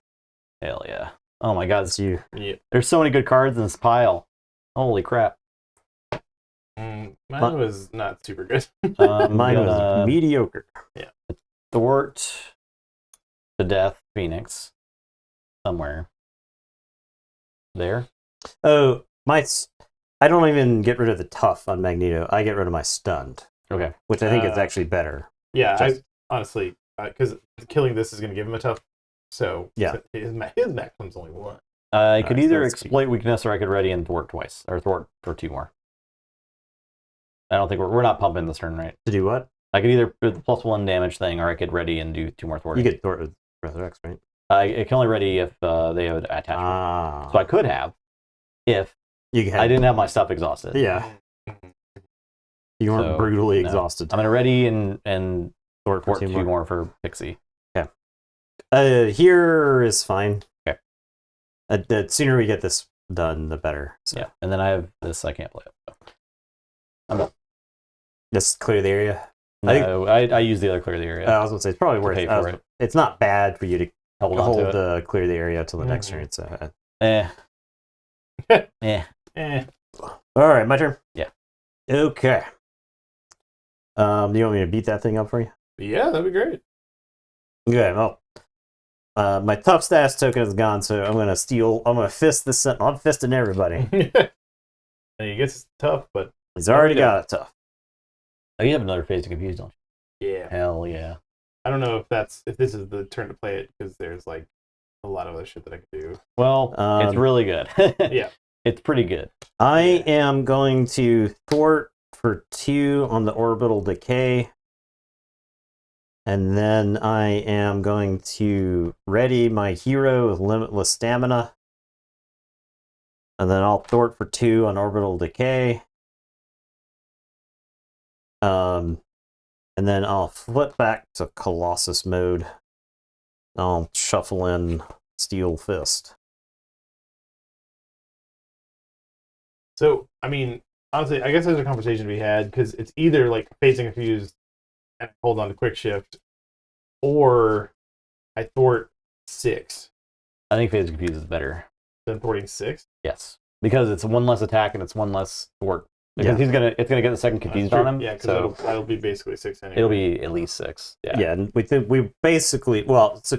Hell yeah. Oh my god, It's you. Yeah. there's so many good cards in this pile. Holy crap. Mine was not super good. Mine was mediocre. thwart to death Phoenix somewhere. There. Oh, I don't even get rid of the tough on Magneto. I get rid of my stunned, Okay. which I think is actually better. Yeah, Just- I honestly, because killing this is going to give him a tough. So Yeah. his maximum's only 1. I could Alright, either that's exploit weakness or I could ready and thwart twice. Or thwart for 2 more. I don't think we're not pumping this turn, right? To do what? I could either do the +1 damage thing or I could ready and do 2 more thwarting. You get Thor with Resurrex, right? I can only ready if they have attachment. Ah. So I could have if you had, I didn't have my stuff exhausted. Yeah. You weren't So, brutally no. exhausted. I'm gonna ready and Thor for thwart 2 more for Pixie. Here is fine. Okay. The sooner we get this done, the better. So Yeah, and then I have this. I can't play it. So. I'm done. just clear the area. I think- No, I use the other clear the area. I was gonna say it's probably To worth pay for it. It's not bad for you to Hold on to hold it. clear the area till the next turn. So Eh, Eh. All right, my turn. Yeah. Okay. Do you want me to beat that thing up for you? Yeah, that'd be great. Okay. Well, my tough status token is gone, so I'm gonna steal. I'm gonna fist this sentinel. I'm fisting everybody. And he gets tough, but He's already got it tough. Oh, you have another phase to confuse, don't you? yeah. Hell yeah. I don't know if this is the turn to play it because there's like a lot of other shit that I could do. Well, it's really good. Yeah. It's pretty good. I am going to thwart for 2 on the orbital decay. And then I am going to ready my hero with limitless stamina. And then I'll thwart for 2 on orbital decay. And then I'll flip back to Colossus mode. I'll shuffle in Steel Fist. So, I mean, honestly, I guess there's a conversation to be had because it's either like phasing confused and hold on to quick shift, or I thwart 6. I think phase confuse is better. Than thwarting 6. Yes, because it's 1 less attack and it's 1 less thwart. Because it's gonna get the second confused on him. Yeah, because so that'll be basically 6 anyway. it'll be at least 6. Yeah. Yeah, and we basically, well, so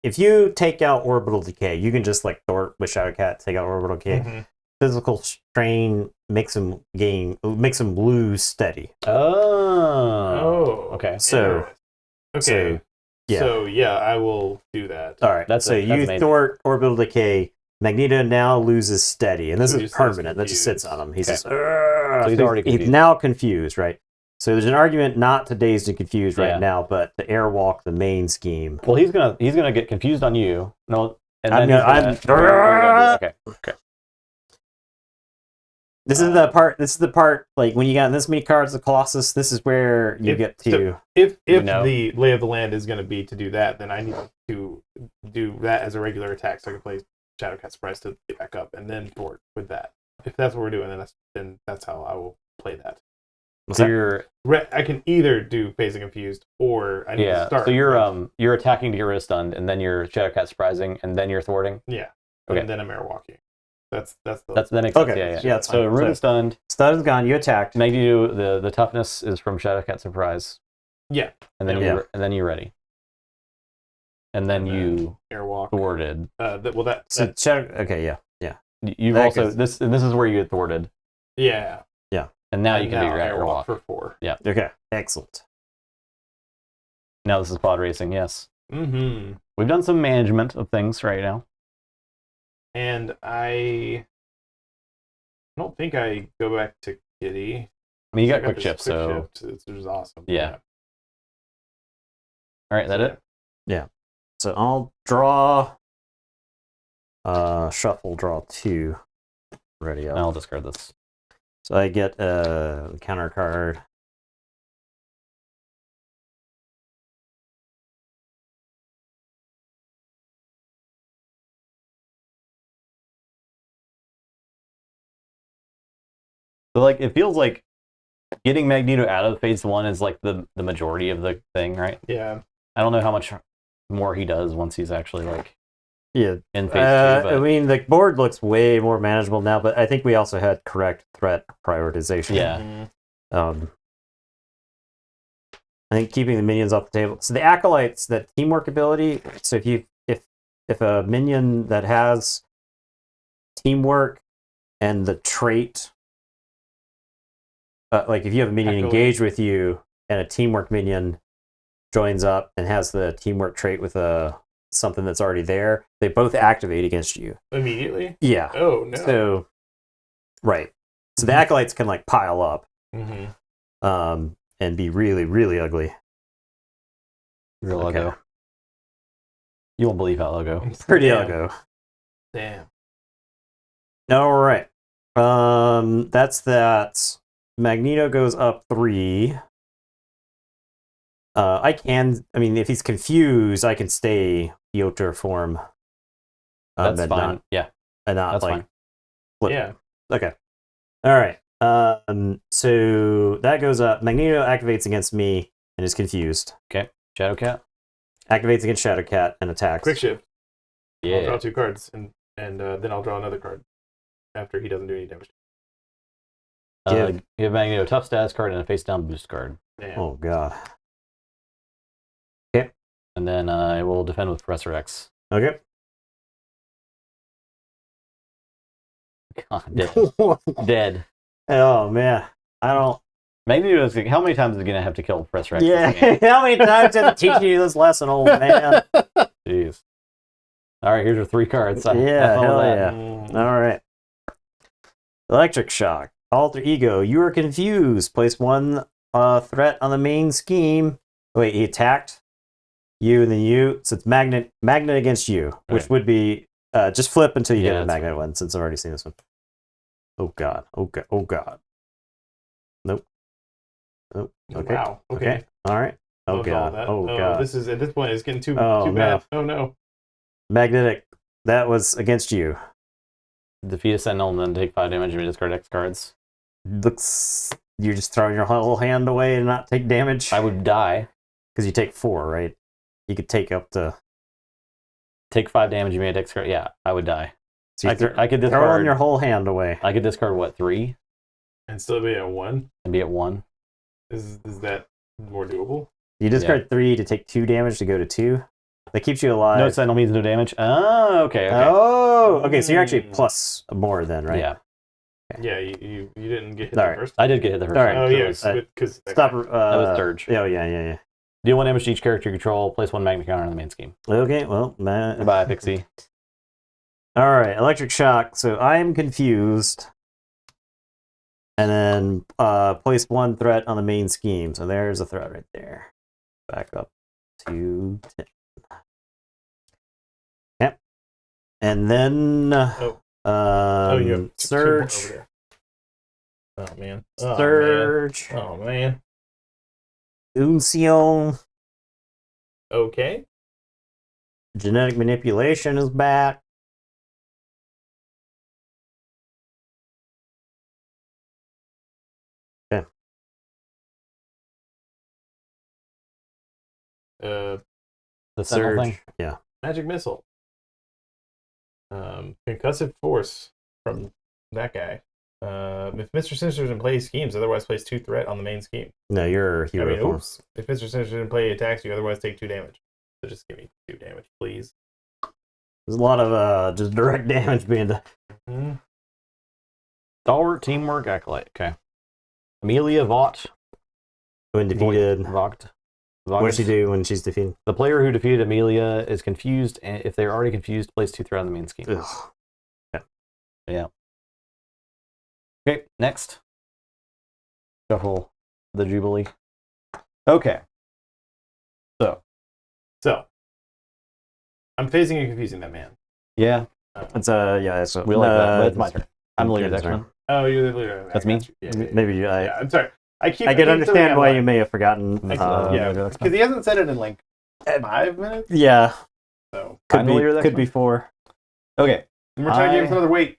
if you take out orbital decay, you can just like thwart with Shadowcat, take out orbital decay. Mhm. Physical strain makes him lose steady. Oh. Oh. Okay. So Okay. yeah. So yeah, I will do that. All right. That's so you amazing. thwart orbital decay. Magneto now loses steady, and this So he is just stays permanent. That just sits on him. He's Okay. just So he's already he's confused. now confused, right? So there's an argument not to dazed and confused right Yeah. now, but to airwalk the main scheme. Well, he's gonna get confused on you. No, and I'm then gonna- he's gonna, okay. This is the part. This is the part. Like when you got this many cards of Colossus, this is where you get to. If You know. the lay of the land is going to be to do that, then I need to do that as a regular attack, so I can play Shadowcat Surprise to get back up, and then thwart with that. If that's what we're doing, then that's how I will play that. So you're I can either do Phase and Confused, or I need to start. So you're attacking to get rid of stunned, and then you're Shadowcat surprising, and then you're thwarting. yeah, Okay. and then I'm air walking. That makes That makes sense. Okay. Yeah. Yeah, it's So fine. Ruben stunned. Stun is gone. You attacked. Magneto, the toughness is from Shadowcat surprise, yeah, and then Yeah. you're ready, and then you air walk. thwarted. So okay, yeah. You've That also goes- this is where you get thwarted, yeah. and now you And can do your air airwalk. for 4. Okay, excellent. Now this is pod racing. Yes, Mm-hmm. we've done some management of things right now. And I don't think I go back to Kitty. I mean, you I got quick this shift, so shift, which is awesome. Yeah. all right, that it. So I'll draw. Shuffle, draw 2. Ready up. I'll discard this. So I get a counter card. So like it feels like getting Magneto out of phase 1 is like the majority of the thing, right? Yeah. I don't know how much more he does once he's actually like Yeah. in phase 2. I But mean, the board looks way more manageable now, but I think we also had correct threat prioritization. Yeah. Mhm. I think keeping the minions off the table. So the acolytes, that teamwork ability. So if a minion that has teamwork and the trait, like if you have a minion Acolyte. engage with you and a teamwork minion joins up and has the teamwork trait with something that's already there, they both activate against you. Immediately? Yeah. Oh, no. So, right. So the acolytes can like pile up, Mm-hmm. and be really, really ugly. Real Okay. logo. You won't believe how logo. Pretty Damn. ugly. Damn. All right. That's that. Magneto goes up 3. I mean, if he's confused, I can stay Yoter form. That's and fine. Not, Yeah, and not that's like fine. flip. Yeah. Okay. All right. So that goes up. Magneto activates against me and is confused. Shadowcat. Activates against Shadowcat and attacks. Quick shift. I'll Yeah. draw 2 cards, and then I'll draw another card. after he doesn't do any damage. Give Magneto a tough status card and a face down boost card. Damn. Oh god. And then I will defend with Professor X. Okay. God, dead. Oh man. I don't. Magneto is how many times is he gonna have to kill Professor X? Yeah. How many times did I teach you this lesson, old man? Jeez. All right, here's your 3 cards. Yeah, Have fun with hell that. yeah. All right. Electric Shock. Alter Ego. You are confused. Place 1 threat on the main scheme. Wait, he attacked you and then you. So it's magnet against you, which would be just flip until you get a magnet one. Since I've already seen this one. Oh god. Oh god. Oh god. Nope. Nope. Okay. Wow. Okay. All right. Oh god. Oh god. This is at this point it's getting too Oh, bad. no. Oh no. Magnetic. That was against you. Defeat a Sentinel and then take 5 damage and discard X cards. Looks. You're just throwing your little hand away and not take damage. I would die. Because you take 4, right? You could take up to. Take 5 damage. You made X card. Yeah, I would die. So I could discard. throwing your whole hand away. I could discard what 3 And still be at 1. and be at 1. Is that more doable? You discard 3 to take 2 damage to go to 2. That keeps you alive. No Sentinel means no damage. Oh, okay. Oh, okay. So you're actually plus more then, right? Yeah, Yeah, you didn't get hit All the right. first. I did get hit the first All time. right. Oh so yeah, it was- because Stop. that was Surge. Oh yeah. Deal 1 damage to each character you control. Place 1 magnet counter on the main scheme. Okay. Well, man. Goodbye, Pixie. All right. Electric Shock. So I am confused. And then place 1 threat on the main scheme. So there's a threat right there. Back up to 10. Yep. And then you have Surge. over there. Oh man. Oh, Surge. Man. Oh man. Unción. Okay. Genetic manipulation is back. Okay. The Sentinel Surge. thing. Yeah. Magic missile. Concussive force from that guy. If Mr. Sinister doesn't play schemes, otherwise place 2 threat on the main scheme. No, you're hero form. Oops. If Mr. Sinister doesn't play attacks, you otherwise take 2 damage. So just give me 2 damage, please. There's a lot of just direct damage being done. Mm-hmm. Stalwart Teamwork Acolyte. Okay. Amelia Vought. When defeated. Vogt. What does she do when she's defeated? The player who defeated Amelia is confused, and if they're already confused, place 2 threat on the main scheme. Ugh. Yeah. Okay, next. Shuffle the Jubilee. Okay. So, I'm phasing and confusing that man. Yeah, It's it's we like that, but it's my turn. I'm the leader of Ken's X-Men. Oh, you're the leader. That's me? Maybe you. Yeah, I'm sorry. I I can understand why you may have forgotten. Yeah, because he hasn't said it in like 5 minutes. Yeah, So could I'm the leader of be the could be X-Men. 4. Okay. and we're trying to give us another weight.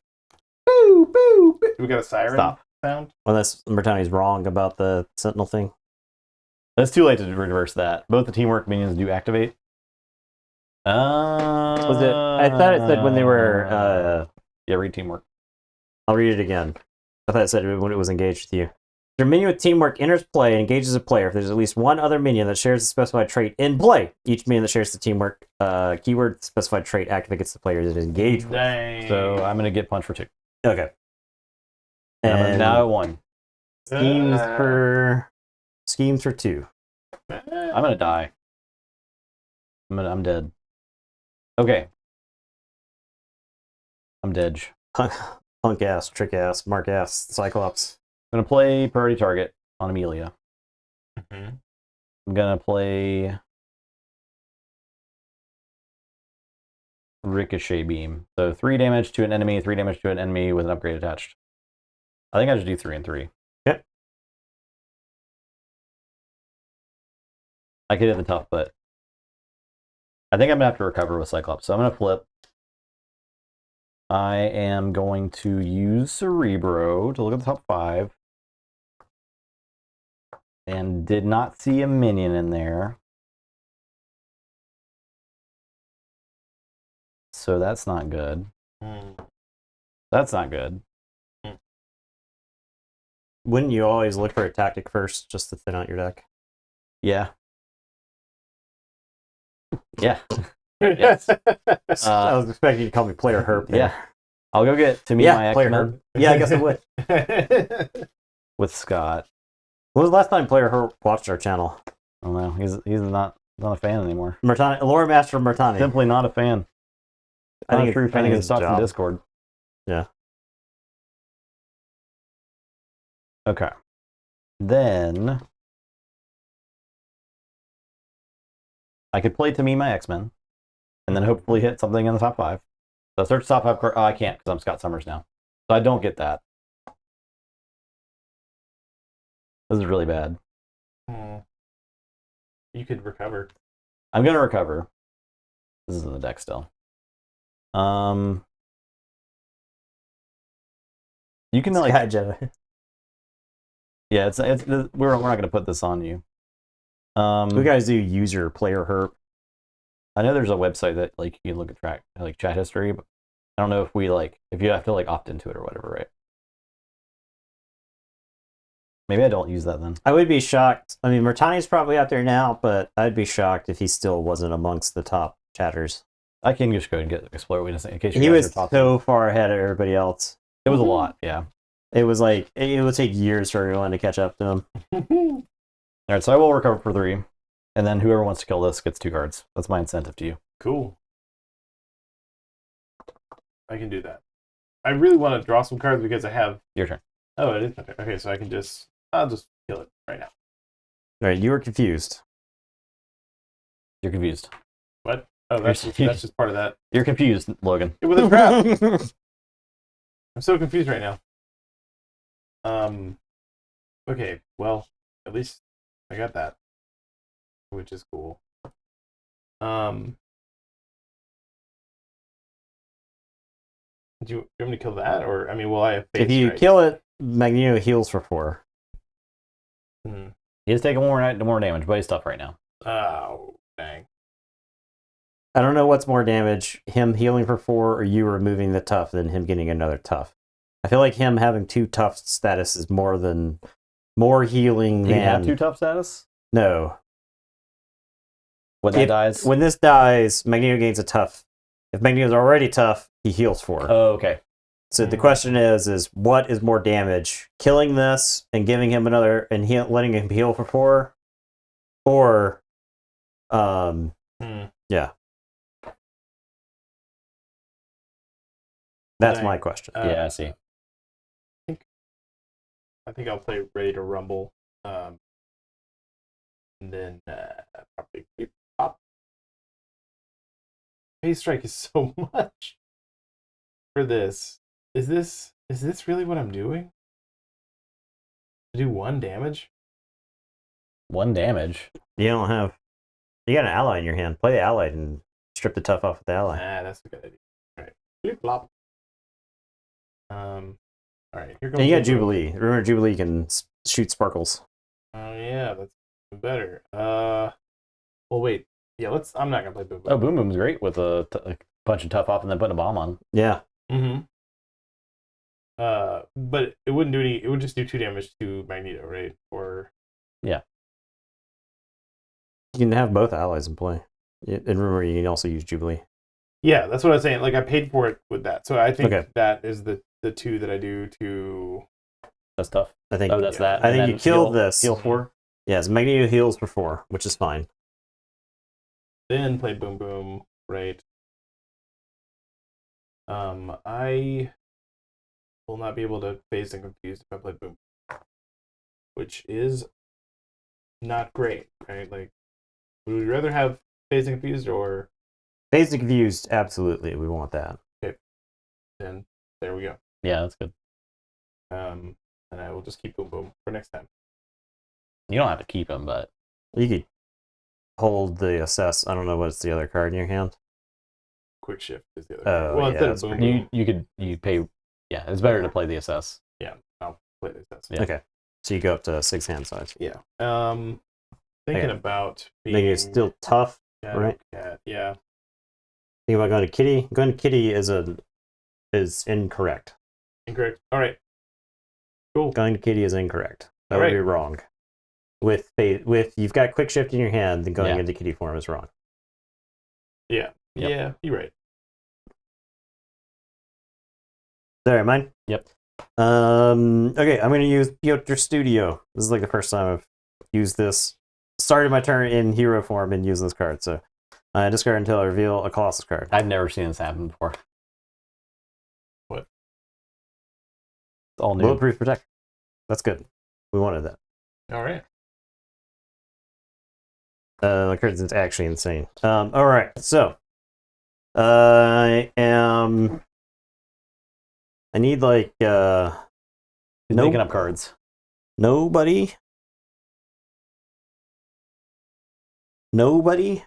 Boo, boo, boo. We got a siren Stop. sound. Unless Mertani's wrong about the Sentinel thing. It's too late to reverse that. Both the teamwork minions do activate. Was it? I thought it said when they were. Yeah, read teamwork. I'll read it again. I thought it said when it was engaged with you. Your minion with teamwork enters play and engages a player if there's at least one other minion that shares the specified trait in play. Each minion that shares the teamwork keyword specified trait activates the player that is engaged with. Dang. So I'm going to get punched for 2. Okay. And I'm And now at 1. schemes for 2. I'm going to die. I'm dead. Okay. I'm dead. Punk ass, trick ass, mark ass, Cyclops. I'm going to play priority target on Amelia. Mhm. I'm going to play Ricochet Beam. So 3 damage to an enemy, 3 damage to an enemy with an upgrade attached. I think I should do 3 and 3. Yep. I could hit the tough, but I think I'm going to have to recover with Cyclops. So I'm going to flip. I am going to use Cerebro to look at the top 5. And did not see a minion in there. So that's not good. Mm. That's not good. Wouldn't you always look for a tactic first, just to thin out your deck? Yeah. Yeah. Yes. I was expecting you to call me player herp there. Yeah. I'll go get to meet Yeah, my player X-Men herp. Yeah, I guess I would. with Scott. When was the last time player herp watched our channel? I don't know. He's not a fan anymore. Mertani, Lore Master Mertani. Simply not a fan. I think Not a true I fan. think He it's just a talks in job. Discord. Yeah. Okay. Then I could play to me my X-Men, and then hopefully hit something in the top 5. So search top 5 card. Oh, I can't because I'm Scott Summers now. So I don't get that. This is really bad. You could recover. I'm gonna recover. This is in the deck still. You can like, Sky Jedi. yeah, it's we're not gonna put this on you. We guys do user player herp. I know there's a website that like you can look at chat history, but I don't know if if you have to like opt into it or whatever, right? Maybe I don't use that then. I would be shocked. I mean, Mertani's probably out there now, but I'd be shocked if he still wasn't amongst the top chatters. I can just go and get Explorer Witness in case you He guys was are talking. so far ahead of everybody else. It was a lot, yeah. It was like, it would take years for everyone to catch up to him. All right, so I will recover for 3, and then whoever wants to kill this gets 2 cards. That's my incentive to you. Cool. I can do that. I really want to draw some cards because I have. Your turn. Oh, it is my turn. Okay, so I'll just kill it right now. All right, you were confused. You're confused. What? Oh, that's just part of that. You're confused, Logan. It was a trap. I'm so confused right now. Okay, well, at least I got that, which is cool. Do you want me to kill that, or I mean, will I have If face you strike? kill it, Magneto heals for 4. He is taking more damage, but he's tough right now. Oh, dang. I don't know what's more damage, him healing for 4 or you removing the tough than him getting another tough. I feel like him having 2 tough status is more healing He than... have 2 tough status? No. When that dies? When this dies, Magneto gains a tough. If Magneto's already tough, he heals 4. Oh, okay. So the question is what is more damage? Killing this and giving him another and letting him heal for 4? Or yeah. That's Dang. my question. Yeah, I see. I think I'll play Ready to Rumble. And then probably pop. Face strike is so much for this. Is this really what I'm doing? To do 1 damage? 1 damage. You got an ally in your hand. Play the ally and strip the tough off with the ally. Nah, that's a good idea. All right, flip flop. All right, here goes. And you got the- Jubilee. Remember, Jubilee can shoot sparkles. Oh yeah, that's better. Well, wait. Yeah, I'm not gonna play Boom Boom. Oh, Boom Boom's great with a bunch of tough off and then putting a bomb on. Yeah. Mm-hmm. But it wouldn't do any. It would just do 2 damage to Magneto, right? Or You can have both allies in play. And remember, you can also use Jubilee. yeah, that's what I was saying. Like I paid for it with that, so I think Okay. that is the 2 that I do to. That's tough. I think. Oh, that's Yeah. that. I And think then you killed heal- this. Heal 4? Yes, Magneto heals for 4, which is fine. Then play Boom Boom, right? I will not be able to phase and confuse if I play Boom, which is not great, right? Like, would we rather have phase and confused or? Phased and confused, absolutely. We want that. Then there we go. Yeah, that's good. And I will just keep Boom Boom for next time. You don't have to keep him, but You could hold the assess. I don't know what's the other card in your hand. Quick Shift is the other. Oh, well, yeah, instead of that's Boom pretty Boom, you pay. Yeah, it's better to play the SS. I'll play this. That's Yeah. Okay. So you go up to 6 hand size. yeah. Thinking Okay. about being Maybe it's still tough. cat, right? cat, yeah. Think about going to Kitty. Going to Kitty is incorrect. Incorrect. All right. Cool. Going to Kitty is incorrect. That would Alright. be wrong. With you've got quick shift in your hand, then going Yeah. into Kitty form is wrong. Yeah. Yep. Yeah, you're right. There, mine. Yep. Okay, I'm gonna use Piotr Studio. This is like the first time I've used this. Started my turn in hero form and used this card. So I discard until I reveal a Colossus card. I've never seen this happen before. What? It's all new. Bulletproof Protector. That's good. We wanted that. All right. The card's actually insane. All right, so I need like He's nope. making up cards. Nobody Nobody?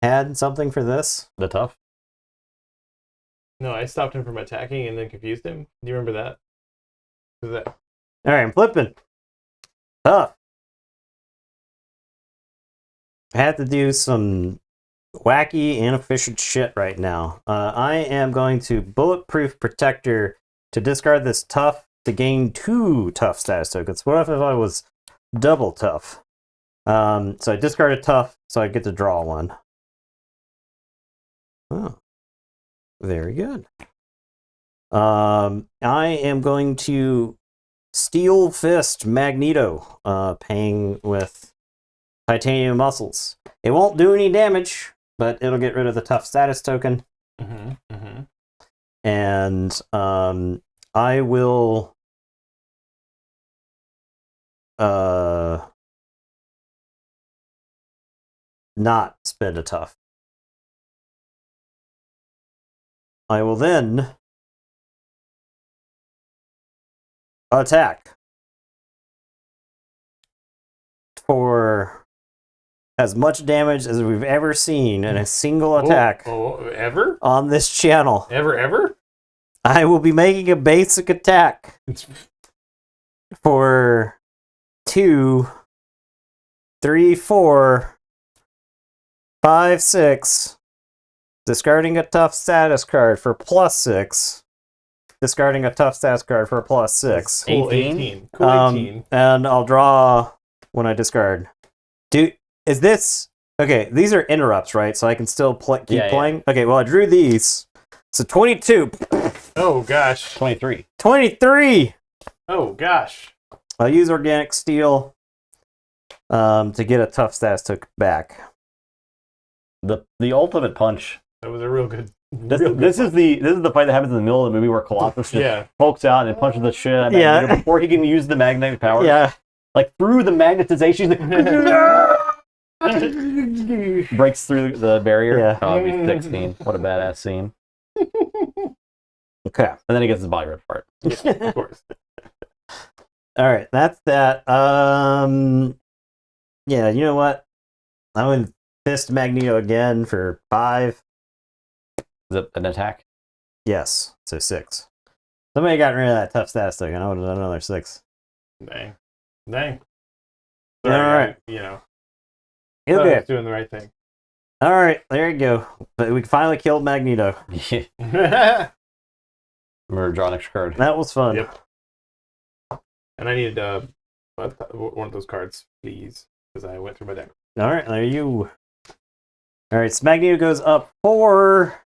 had something for this. The tough. No, I stopped him from attacking and then confused him. Do you remember that? Was that All right, I'm flipping. Tough. I have to do some wacky, inefficient shit right now. I am going to Bulletproof Protector to discard this tough to gain 2 tough status tokens. What if I was double tough? So I discarded tough, so I get to draw 1. Oh, very good. I am going to Steel Fist Magneto, paying with titanium muscles. It won't do any damage, but it'll get rid of the tough status token. And I will not spend a tough. I will then attack for as much damage as we've ever seen in a single attack Ever? on this channel. Ever? I will be making a basic attack for 2, 3, 4, 5, 6, discarding a tough status card for +6, discarding a tough status card for +6. Cool 18? 18. Cool 18. And I'll draw when I discard. Is this okay? These are interrupts, right? So I can still keep playing. Okay, well I drew these, so 22, Oh gosh. 23. 23. Oh gosh. I'll use organic steel to get a tough status token back. The ultimate punch. That was a real good. This is the fight that happens in the middle of the movie where Colossus just pokes out and punches the shit out of Magneto before he can use the magnetic power. Yeah. Like through the magnetization, he's like, breaks through the barrier. Yeah. Oh, it'd be 16. What a badass scene. Okay. And then he gets his body ripped apart. Yeah, of course. All right, that's that. Yeah, you know what? I'm gonna fist Magneto again for 5. Is it an attack? Yes, so 6. Somebody got rid of that tough status token. I would have done another 6. Dang. All right. I Okay. was doing the right thing. All right, there you go. But we finally killed Magneto. Yeah. Remember to draw an extra card. That was fun. Yep. And I needed one of those cards, please, because I went through my deck. All right, there you. All right, so Magneto goes up 4.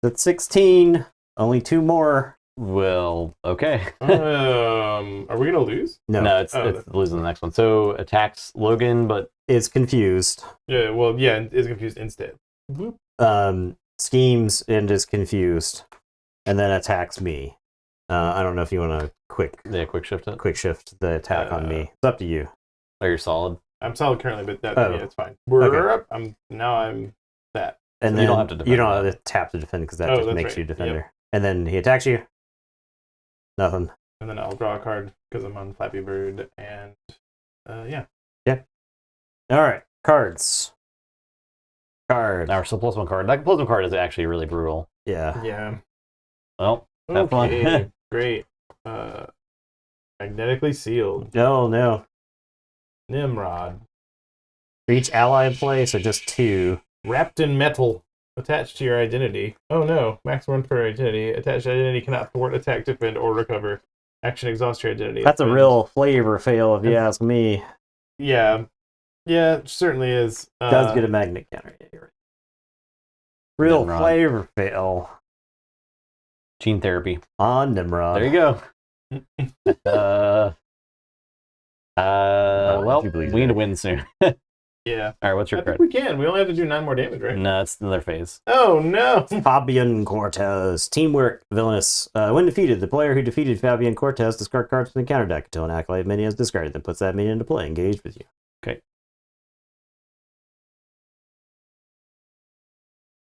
That's 16. Only 2 more. Well, okay. Are we gonna lose? No, it's losing the next one. So attacks Logan, but it's confused. Yeah. Well, yeah. It's confused instead. Schemes and is confused, and then attacks me. I don't know if you want to quick shift it. quick shift the attack on me. It's up to you. Oh, you're solid. I'm solid currently, but Oh. yeah, it's fine. Okay. Up. I'm that. And So then you don't have to defend you don't have that. to tap to defend because that Oh, just that's makes right. you defender. Yep. And then he attacks you. Nothing. And then I'll draw a card because I'm on Flappy Bird, and yeah. All right, cards. Card. Now we're still +1 card. That +1 card is actually really brutal. Yeah. Yeah. Well, have fun. Okay. Great. Magnetically sealed. Oh no. Nimrod. For each ally in play, so just 2. Wrapped in metal. Attached to your identity. Oh no, max 1 per identity. Attached identity cannot thwart, attack, defend, or recover. Action exhausts your identity. That's a Defend. real flavor fail, if you ask me. Yeah. Yeah, it certainly is. Does get a magnet counter. Yeah, you're right. Real Nimrod. flavor fail Gene therapy. on Nimrod. There you go. Well, you believe we need that? to win soon. Yeah. All right, what's your I think credit? we can. We only have to do 9 more damage, right? No, it's another phase. Oh no. Fabian Cortez. Teamwork, villainous. When defeated, the player who defeated Fabian Cortez discard cards from the counter deck until an acolyte minion is discarded, then puts that minion into play, engaged with you. Okay.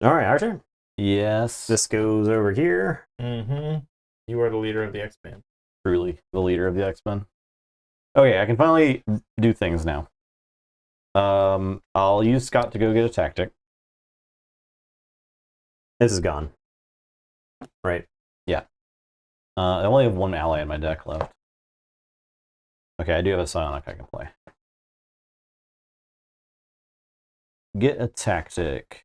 Alright, our turn. Yes. This goes over here. Mm-hmm. You are the leader of the X-Men. Truly the leader of the X-Men. Okay, I can finally do things now. I'll use Scott to go get a tactic. This is gone. Right. I only have one ally in my deck left. Okay, I do have a psionic I can play. Get a tactic.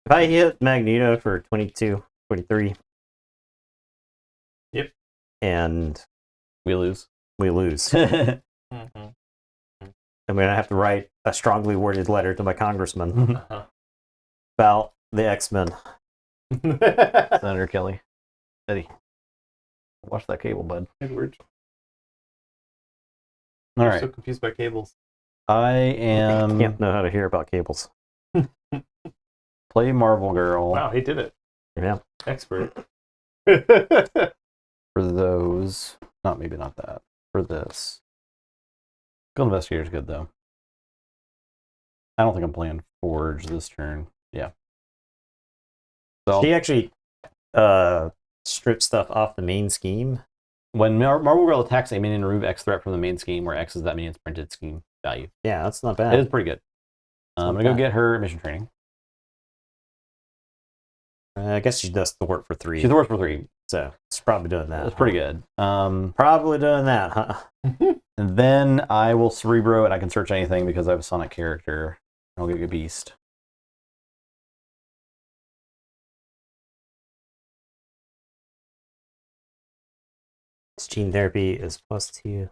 If I hit Magneto for 22, 23. Yep. And We lose. we lose. Mm-hmm. I'm going to have to write a strongly worded letter to my congressman Uh-huh. about the X-Men. Senator Kelly. Eddie. Watch that cable, bud. Edward. All I'm right. so confused by cables. I am Can't know how to hear about cables. play Marvel Girl Wow, he did it. Yeah. Expert. for those. Maybe not that. For this. Guild Investigator's good though. I don't think I'm playing Forge this turn. Yeah. So She actually strips stuff off the main scheme. when Marvel Girl attacks a minion, remove X threat from the main scheme, where X is that minion's printed scheme value. Yeah, that's not It bad. is pretty good. I'm not gonna go bad. get her mission training. I guess she does the work for 3. She's the worst for 3. So she's probably doing that. That's pretty good. Probably doing that, huh? And then I will Cerebro, and I can search anything because I have a Sonic character. I'll get a beast. This gene therapy is +2.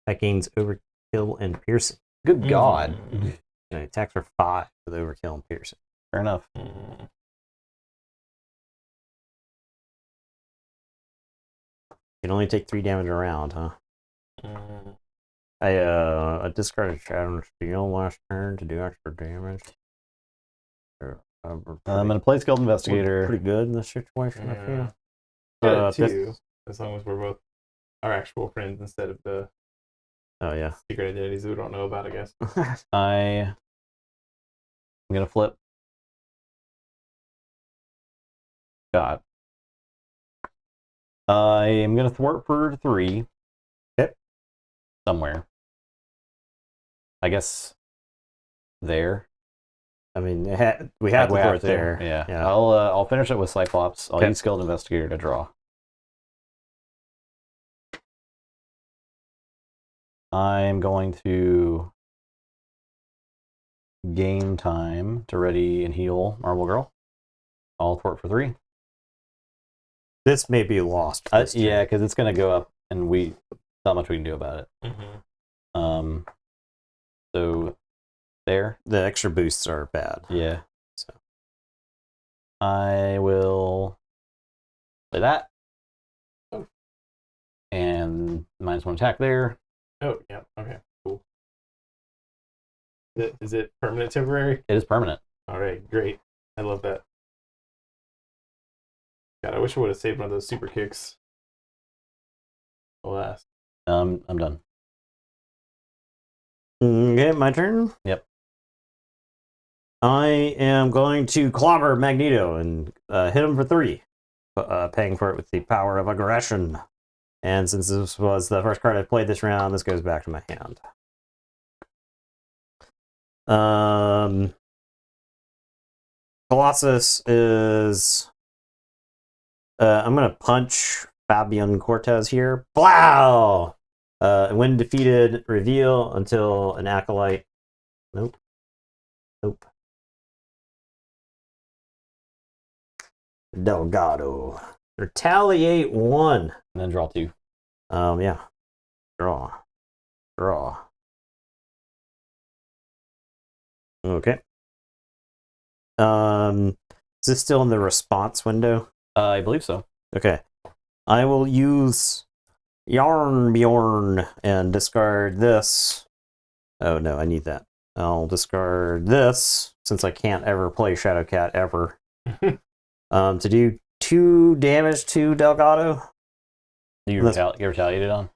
That gains overkill and piercing. Good God. Mm. And it attacks for 5 with overkill and piercing. Fair enough. Mm. You can only take 3 damage a round, huh? Mm. I discarded Shadow Steel last turn to do extra damage. I'm gonna play Skilled Investigator. Pretty good in this situation, I feel. Yeah, this- too. As long as we're both our actual friends instead of the Oh, yeah. secret identities we don't know about, I guess. I'm gonna flip. God. I am gonna thwart for 3. Okay. Somewhere. I guess there. I mean, we have to throw it there. Yeah. Yeah. I'll finish it with Cyclops. I'll Okay. use Skilled Investigator to draw. I'm going to game time to ready and heal Marble Girl. I'll thwart for 3. This may be lost. this turn. Yeah, because it's going to go up, and not much we can do about it. Mm-hmm. So there. The extra boosts are bad. Yeah. So. I will play that. Oh. And -1 attack there. Oh, yeah. Okay, cool. Is it permanent, temporary? It is permanent. All right, great. I love that. God, I wish I would have saved one of those super kicks. Last. I'm done. Okay, my turn? Yep. I am going to clobber Magneto and hit him for 3, paying for it with the power of aggression. And since this was the first card I played this round, this goes back to my hand. Colossus is... I'm going to punch Fabian Cortez here. Wow! When defeated, reveal until an acolyte. Nope. Delgado. Retaliate 1. And then draw 2. Yeah. Draw. Okay. Is this still in the response window? I believe so. Okay. I will use Yarn Bjorn and discard this. Oh no, I need that. I'll discard this since I can't ever play Shadowcat ever. To do 2 damage to Delgado. You retaliated on?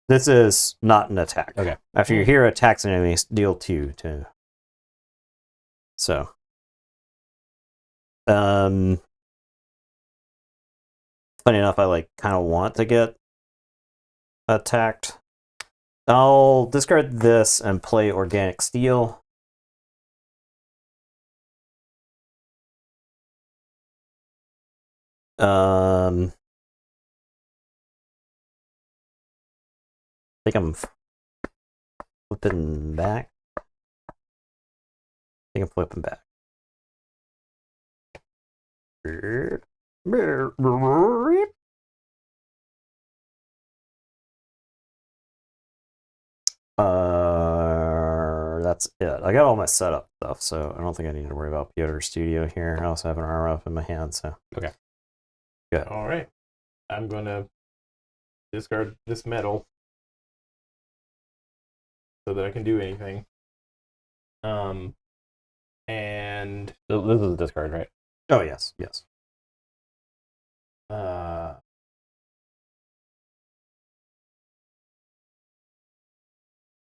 This is not an attack. Okay. After your hero attacks an enemy, deal 2 to. So. Funny enough, I kind of want to get attacked. I'll discard this and play Organic Steel. I think I'm flipping back. That's it. I got all my setup stuff, so I don't think I need to worry about Piotr Studio here. I also have an arm up in my hand, so. Okay. Good. All right. I'm going to discard this metal so that I can do anything. And So this is a discard, right? Oh, yes.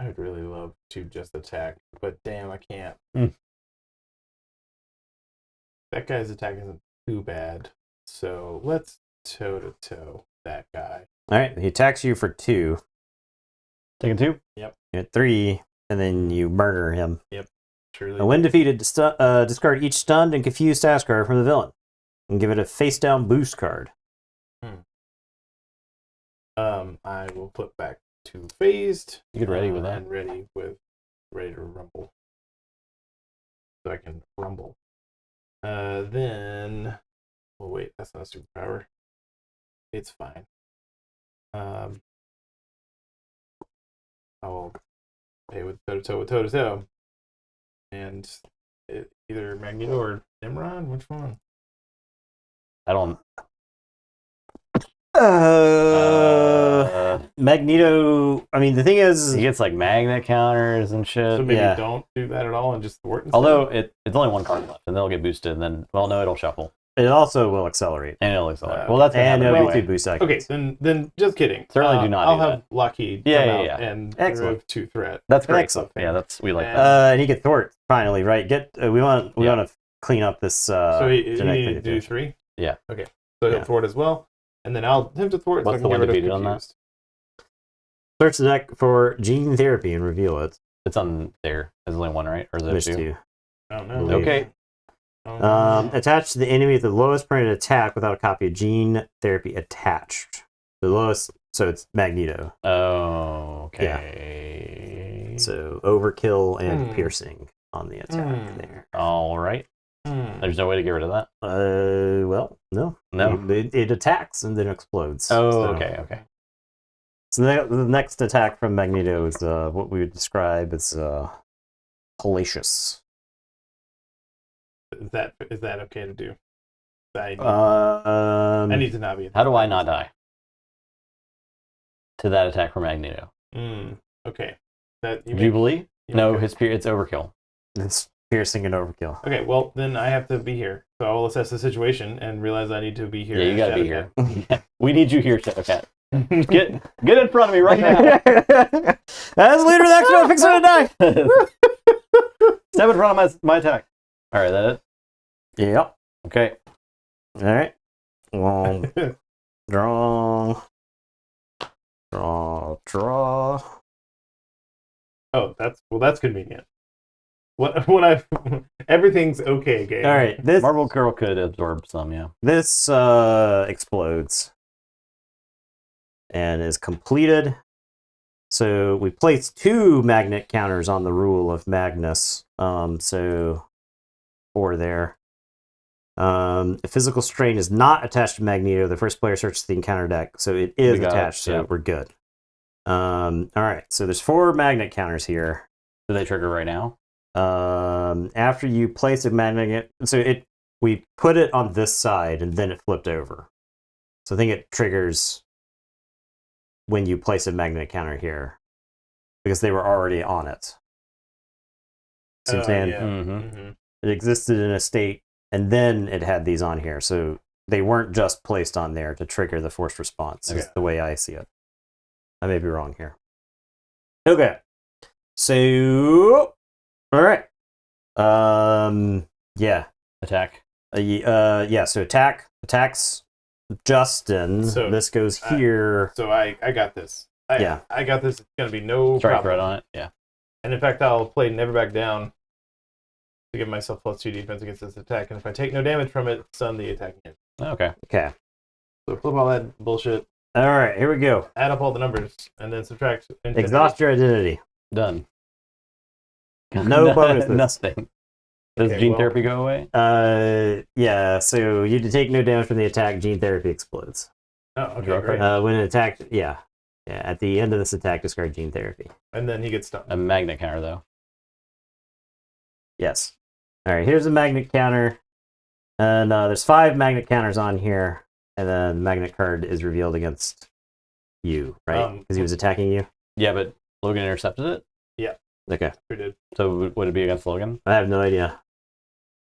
I would really love to just attack, but damn, I can't. That guy's attack isn't too bad, so let's toe-to-toe that guy. All right, he attacks you for 2. Taking 2? Yep. You get 3, and then you murder him. Yep. Truly. And when defeated, discard each stunned and confused task card from the villain, and give it a face-down boost card. I will put back to phased. You get ready with that. And ready to rumble. So I can rumble. Then, oh wait, that's not a superpower. It's fine. I'll pay with toe-to-toe. And either Magneto or Nimrod, which one? I don't. Magneto. I mean, the thing is, He gets magnet counters and shit. So maybe yeah. don't do that at all and just thwart instead? Although it's only 1 card left, and then it'll get boosted, and then no, it'll shuffle it also will accelerate. and it'll accelerate. Well, that's And it'll anyway. be 2 boost actions. Okay, then just kidding. Certainly do not I'll do have Lockheed Yeah, come yeah, out yeah. and Excellent. remove 2 threat. That's great. Excellent. Yeah, we like that. And he gets thwart finally, right? We want to clean up this. So he genetic needed to do manipulation. 3? Yeah. Okay. So he'll Yeah. thwart as well. And then I'll attempt to thwart What's so the I one can get rid defeated of on that? confused. Search the deck for gene therapy and reveal it. It's on there. There's only 1, right? Or is There's there 2? 2. I don't know. Okay. Attach to the enemy with the lowest printed attack without a copy of gene therapy attached. The lowest, so it's Magneto. Oh, okay. So overkill and piercing on the attack there. All right. There's no way to get rid of that. Well, no. No. It attacks and then explodes. Oh, So- okay. So the next attack from Magneto is what we would describe as hellacious. Is that okay to do? I need to not be. How do I not die to that attack from Magneto? Okay. That Jubilee? No, okay. it's overkill. It's piercing and overkill. Okay, well then I have to be here. So I will assess the situation and realize I need to be here. Yeah, you as gotta be Shadowcat. here. We need you here, Shadowcat. Get in front of me right now. As leader of the X-Men, fix it to die. Step in front of my attack. All right, that it? Yep. Okay. All right. Well, draw. Oh, that's convenient. When I everything's okay, game. All right. This Marvel Girl could absorb some, yeah. this explodes. and is completed. So we place 2 magnet counters on the rule of Magnus. So 4 there. If physical strain is not attached to Magneto, the first player searches the encounter deck, so it is attached, so we're good. All right, so there's 4 magnet counters here. Do they trigger right now? After you place a magnet, we put it on this side and then it flipped over. So I think it triggers when you place a magnet counter here because they were already on it. See what I'm saying? Yeah. Mm-hmm. It existed in a state and then it had these on here. So they weren't just placed on there to trigger the forced response. Is the way I see it. I may be wrong here. Okay. So, all right. Yeah. Attack. Yeah, so attacks Justin. So, this goes here. So I got this. I got this. It's going to be no Strike problem. right on it. Yeah. And in fact, I'll play Never Back Down to give myself +2 defense against this attack. And if I take no damage from it, stun the attacking hit. Okay. Okay. So flip all that bullshit, All right, here we go. add up all the numbers, and then subtract. Infinity. Exhaust your identity. Done. No bonuses. Nothing. Does Okay, gene well- therapy go away? Yeah, so you take no damage from the attack, gene therapy explodes. Oh, okay, Drug great. When it attacked, yeah. At the end of this attack, discard gene therapy. And then he gets stunned. A magnet counter, though. Yes. All right, here's a magnet counter. And there's 5 magnet counters on here. And then the magnet card is revealed against you, right? Because he was attacking you? Yeah, but Logan intercepted it? Okay. Sure did. So would it be against Logan? I have no idea.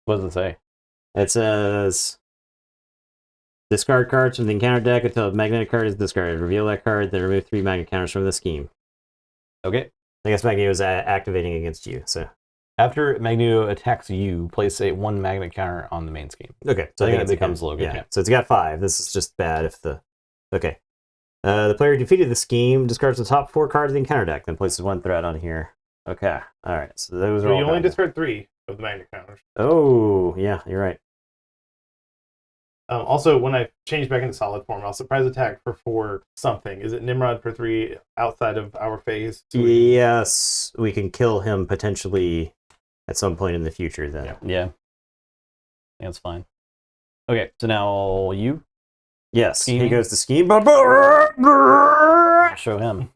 What does it say? It says discard cards from the encounter deck until a magnetic card is discarded. Reveal that card, then remove 3 magnet counters from the scheme. Okay. I guess Magneto is activating against you, so. After Magneto attacks you, place a 1 magnet counter on the main scheme. Okay. So I think it it's becomes Logan. Yeah. Yeah. So it's got 5. This is just bad if the. Okay. The player who defeated the scheme discards the top 4 cards of the encounter deck, then places 1 threat on here. Okay. All right. So those are So all. you only done. discard 3 of the magnet counters. Oh, yeah, you're right. Also, when I change back into solid form, I'll surprise attack for 4 something. Is it Nimrod for 3 outside of our phase? So Yes, we can kill him potentially at some point in the future then. Yeah. Yeah. That's fine. Okay, so now you Yes, he Scheming. goes to scheme. show him.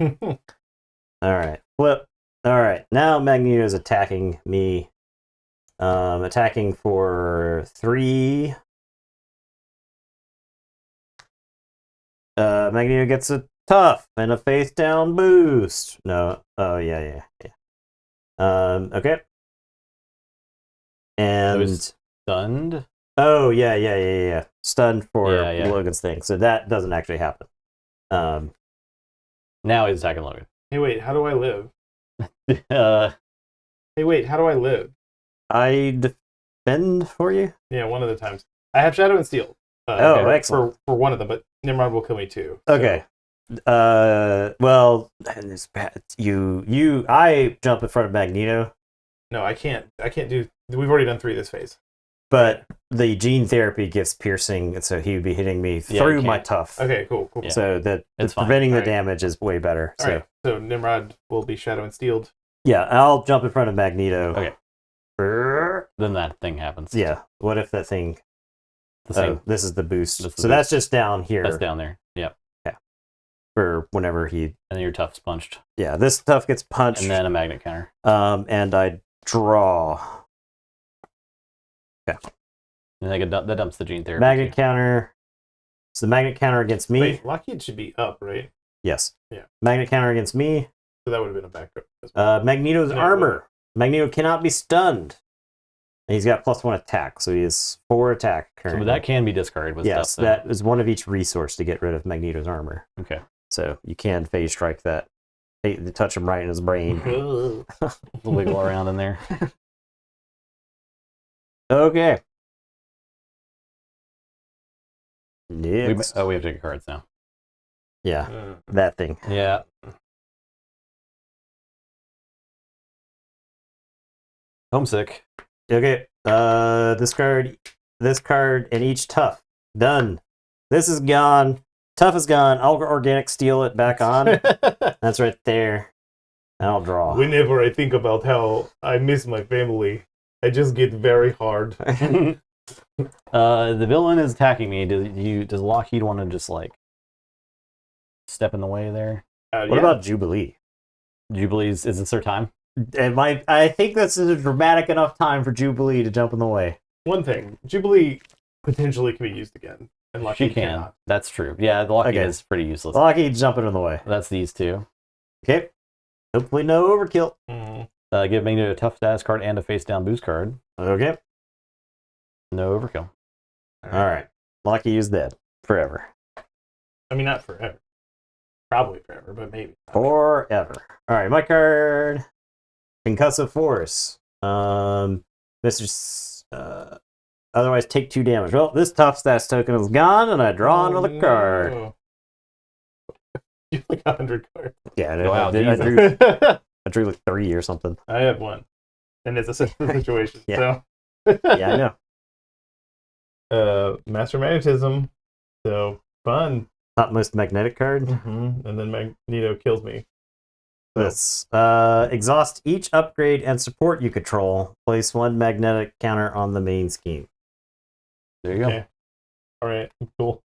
All right, flip. All right, now Magneto is attacking me. Attacking for 3. Magneto gets a tough and a face down boost. No. Oh yeah. Okay. So And he's stunned. oh yeah. Stunned for Yeah. Logan's thing. So that doesn't actually happen. Now he's attacking Logan. hey, wait, how do I live? Uh, Hey, wait, how do I live? I defend for you. Yeah, one of the times. I have Shadow and Steel. Oh, excellent. For one of them, but Nimrod will kill me too. So- Okay. Well, it's bad. I jump in front of Magneto, No, I can't. I can't do. We've already done 3 this phase. but the gene therapy gives piercing, and so he would be hitting me Yeah, through you my can't. tough. Okay, cool. Yeah. So that It's fine. preventing the Alright. damage is way better. All So right. So Nimrod will be Shadow and Steeled. yeah, I'll jump in front of Magneto. Okay. Brrr. then that thing happens. Yeah. What if that thing? The same. Oh, this is the boost. This is So the that's just down here That's down there. Yep. for whenever he. And then your tough's punched. Yeah, this stuff gets punched. And then a magnet counter. And I draw. And that dumps the gene therapy. Magnet too. counter. So the magnet counter against me. Wait, Lockheed should be up, right? Yes. Yeah. Magnet counter against me. So that would have been a backup. as well. Magneto's Yeah, armor. Magneto cannot be stunned. And he's got +1 attack, so he has 4 attack So currently. that can be discarded with yes, stuff. that is one of each resource to get rid of Magneto's armor. Okay. So you can phase strike that. Touch him right in his brain. Wiggle around in there. Okay. We Next. have to get cards now. Yeah, Mm. that thing. Yeah. Homesick. Okay. This card, and each tough. Done. This is gone. Tough is gone. I'll organic steel it back on. That's right there. And I'll draw. Whenever I think about how I miss my family, I just get very hard. The villain is attacking me. Does Lockheed want to just like step in the way there? What about Jubilee? Jubilee's, is this their time? I think this is a dramatic enough time for Jubilee to jump in the way. one thing? Jubilee potentially can be used again, and Lockheed She can. cannot. That's true. Yeah, the Lockheed Okay. is pretty useless. Lockheed's jumping in the way. That's these two. Okay. Hopefully no overkill. Mhm. Give Magneto a tough status card and a face down boost card. Okay. No overkill. Alright. Lockheed is dead. Forever. I mean, not forever. Probably forever, but maybe. Forever. Alright, my card. Concussive Force. Otherwise take 2 damage. Well, this tough stats token is gone, and I draw another card. No. You have like 100 cards. Yeah, Wow, I Jesus. drew I drew like 3 or something. I have one, and it's a similar situation. Yeah. So, Yeah, I know. Master Magnetism. So fun. Topmost magnetic card. And then Magneto kills me. This exhaust each upgrade and support you control. Place 1 magnetic counter on the main scheme. There you go. Okay. All right. Cool.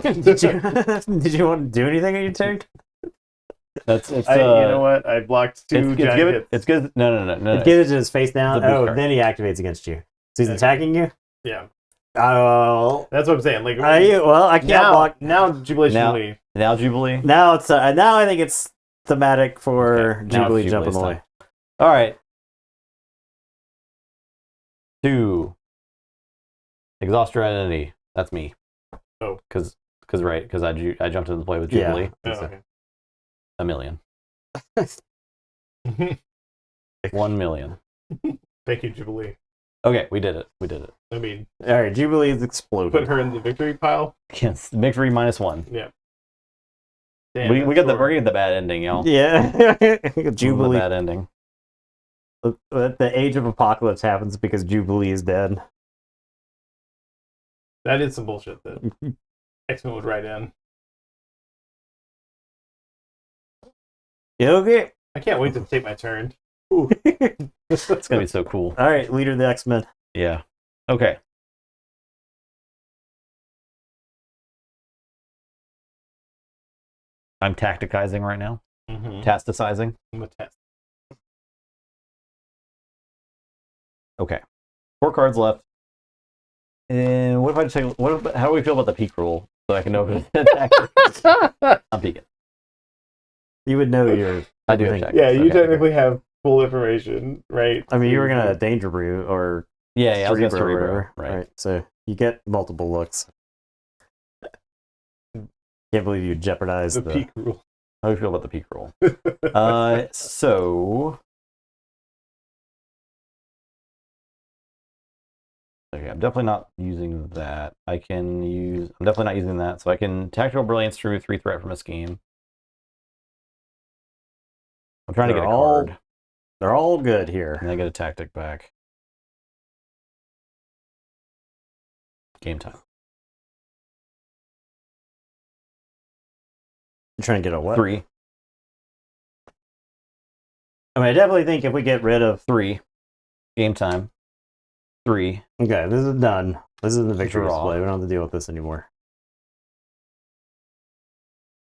did you want to do anything on your turn? It's You know what? I blocked 2 giant hits. It's good. No. It gives it his face down. It's a boost Oh, card. then he activates against you. So he's Yeah. attacking you? Yeah. Oh. That's what I'm saying. Like, Well, I can't block. now Jubilee Now- should leave. Now Jubilee. Now it's now I think it's thematic for Okay, now it's Jubilee jumping Jubilee's away. time. All right. 2. Exhaust your identity. That's me. Oh. Because I jumped into the play with Yeah. Jubilee. Oh, okay. $1 million. 1 million. Thank you, Jubilee. Okay, we did it. I mean, All right, Jubilee is exploding. put her in the victory pile. Yes, victory -1. Damn, we that's got the short. we're getting the bad ending, y'all. Yeah, The Jubilee. bad ending. The age of apocalypse happens because Jubilee is dead. That is some bullshit that X-Men would write in. Yeah, okay. I can't wait to take my turn. It's gonna be so cool. All right, leader of the X-Men. Yeah. Okay. I'm tacticizing right now. Mm-hmm. Tasticizing. I'm a test. Okay. 4 cards left. And what if I just take, how do we feel about the peak rule? So I can know if it's tactics. I'm peeking. You would know your. I do have Everything. tactics. Yeah, you Okay. technically have full information, right? I mean, you were gonna danger brew or Yeah, I was going to Cerebro or Cerebro. whatever. Right. So you get multiple looks. Can't believe you jeopardized the the. peak rule. How do you feel about the peak rule? So. Okay, I'm definitely not using that. I'm definitely not using that. So I can Tactical Brilliance through 3 threat from a scheme. I'm trying to get a card. They're all good here. And I get a tactic back. Game time. I'm trying to get a what? 3. I mean, I definitely think if we get rid of. 3. Game time. 3. Okay, this is done. This is the victory Draw. display. We don't have to deal with this anymore.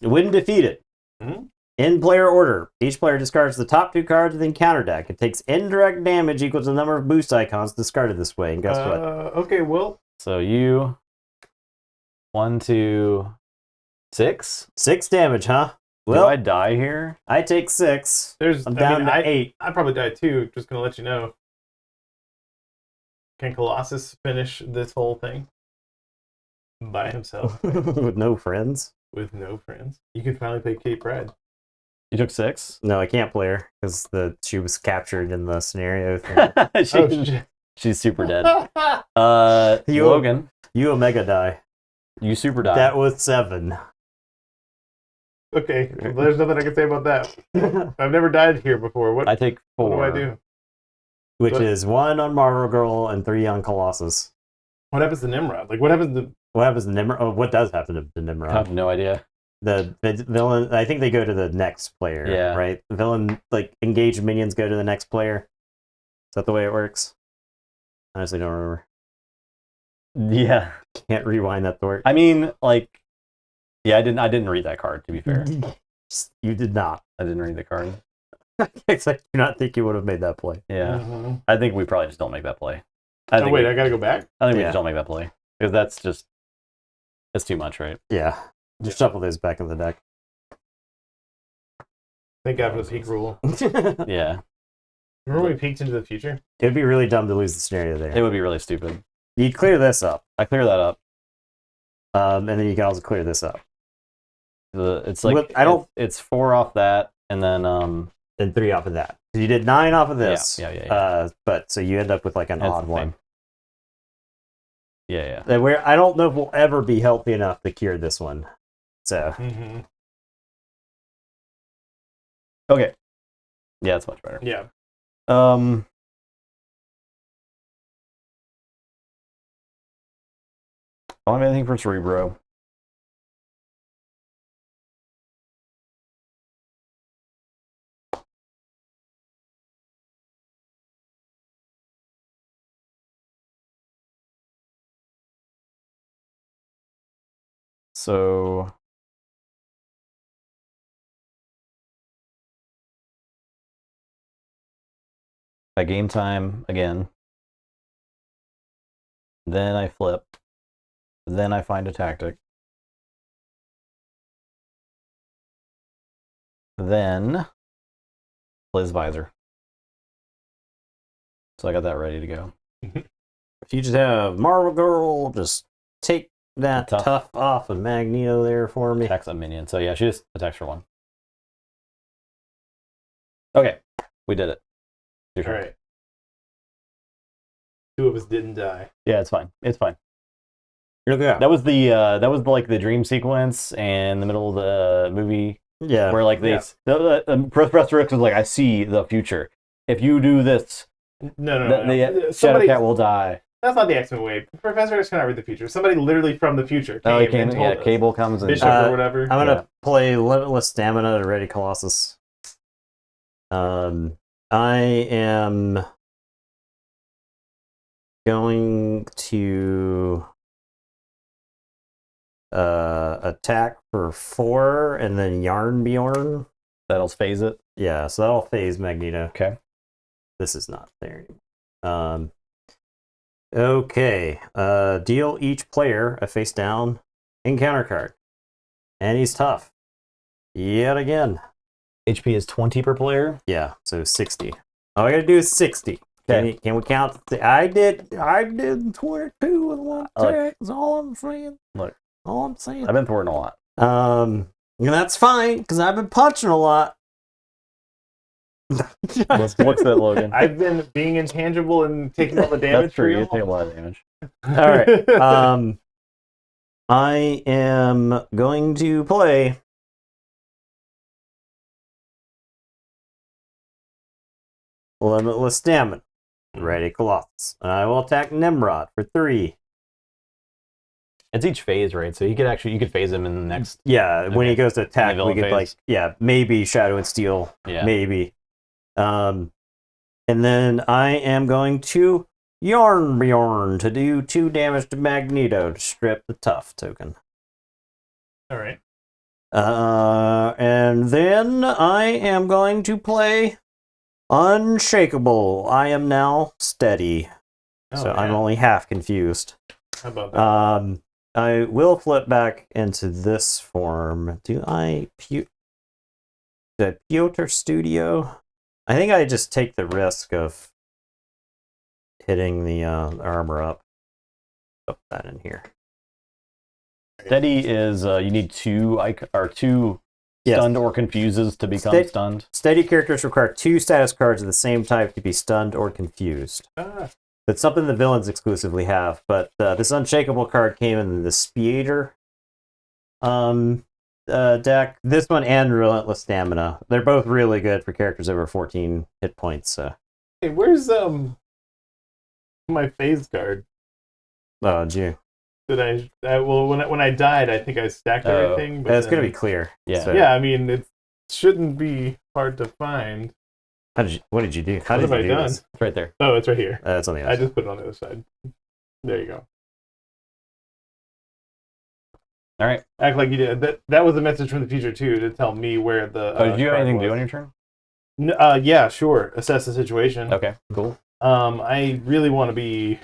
When defeated, Mhm. in player order, each player discards the top 2 cards of the encounter deck. It takes indirect damage equal to the number of boost icons discarded this way. And guess what? Okay, well, So you 1, 2, 6. 6 damage, huh? Do Well, I die here? I take 6. there's. I'm down to 8. I probably died too. Just gonna let you know. Can Colossus finish this whole thing by himself With no friends. with no friends? You can finally play Kate Pride. You took 6. No, I can't play her because she was captured in the scenario thing. Shit! She's super dead. You- Logan, You Omega die. you super died. That was 7. Okay, well, there's nothing I can say about that. I've never died here before. What, I take 4. what do I do? Which What? is 1 on Marvel Girl and 3 on Colossus. What happens to Nimrod? Like, what happens to... What happens to Nimrod? Oh, what does happen to I Nimrod? have no idea. The villain, I think they go to the next player, Yeah. right? The villain, like, engaged minions go to the next player. Is that the way it works? Honestly, don't remember. Yeah. Can't rewind that to work. I mean, like, yeah, I didn't read that card, to be fair. You did not. I didn't read the card. I do not think you would have made that play. Yeah. Mm-hmm. I think we probably just don't make that play. Oh, wait, I gotta go back? I think we Yeah. just don't make that play. Because that's too much, right? Yeah. Just shuffle those back in the deck. Thank God for the peak rule. Yeah. Remember when we peeked into the future? It'd be really dumb to lose the scenario there. It would be really stupid. You'd clear this up, I clear that up. and then you can also clear this up. It's like, Look, I don't- it's 4 off that, and then, Then 3 off of that. You did 9 off of this. Yeah. But so you end up with like an That's odd the one. same. Yeah. That where I don't know if we'll ever be healthy enough to cure this one. So Mm-hmm. Okay. Yeah, it's much better. Yeah. I don't have anything for Cerebro. So I game time again. Then I flip. Then I find a tactic. Then plays visor. So I got that ready to go. if you just have Marvel Girl, just take that Tough. tough off of Magneto there for me. Attacks a minion. So yeah, she just attacks for 1. Okay, we did it. Your All turn. right. 2 of us didn't die. Yeah, it's fine. It's fine. Yeah. That was the dream sequence and the middle of the movie Yeah. where like Yeah. Professor X was like, I see the future. If you do this, No. the Somebody... Shadowcat will die. That's not the X-Men way. Professor X cannot read the future. Somebody literally from the future came Oh, he came. and told Yeah, us. Cable comes and Bishop or whatever. I'm gonna Yeah. play Limitless Stamina to ready Colossus. I am going to attack for 4 and then Yarn Bjorn. that'll phase it. Yeah, so that'll phase Magneto. Okay. This is not there anymore. Okay. Deal each player a face down encounter card. And he's tough. Yet again. HP is 20 per player. Yeah, so 60. All I gotta do is 60. Okay. Can we count? I did 22 with one attack. That's all I'm saying. Look. All I'm saying. I've been thwarting a lot. And that's fine, because I've been punching a lot. What's that, Logan? I've been being intangible and taking all the damage. That's true. for You take a lot of damage. All right. I am going to play Limitless Stamina. Ready, Colossus. And I will attack Nimrod for 3. It's each phase, right? So you could phase him in the next. Yeah, when he Okay. goes to attack, villain we could phase. maybe Shadow and Steel. Yeah. Maybe. And then I am going to Yarn Bjorn to do 2 damage to Magneto to strip the tough token. All right. And then I am going to play Unshakable. I am now steady. Oh, So I'm yeah. only half confused. How about that? I will flip back into this form. Do I the Piotr Studio? I think I just take the risk of hitting the armor up. Put that in here. Steady is you need 2 Yes. stunned or confuses to become Steady- stunned. Steady characters require 2 status cards of the same type to be stunned or confused. That's something the villains exclusively have, but this Unshakable card came in the Spiator deck. This one and Relentless Stamina. They're both really good for characters over 14 hit points. So. Hey, where's my phase card? Oh, gee. Well, when I died, I think I stacked everything. But It's going to then- be clear. Yeah. So, Yeah, I mean, it shouldn't be hard to find. what did you do? How What did have you I do done? this? It's right there. Oh, it's right here. It's on the other I side. just put it on the other side. There you go. All right. Act like you did. That was a message from the future too, to tell me where the. Did you have card anything to do was. on your turn? Yeah, sure. Assess the situation. Okay, cool. I really want to be.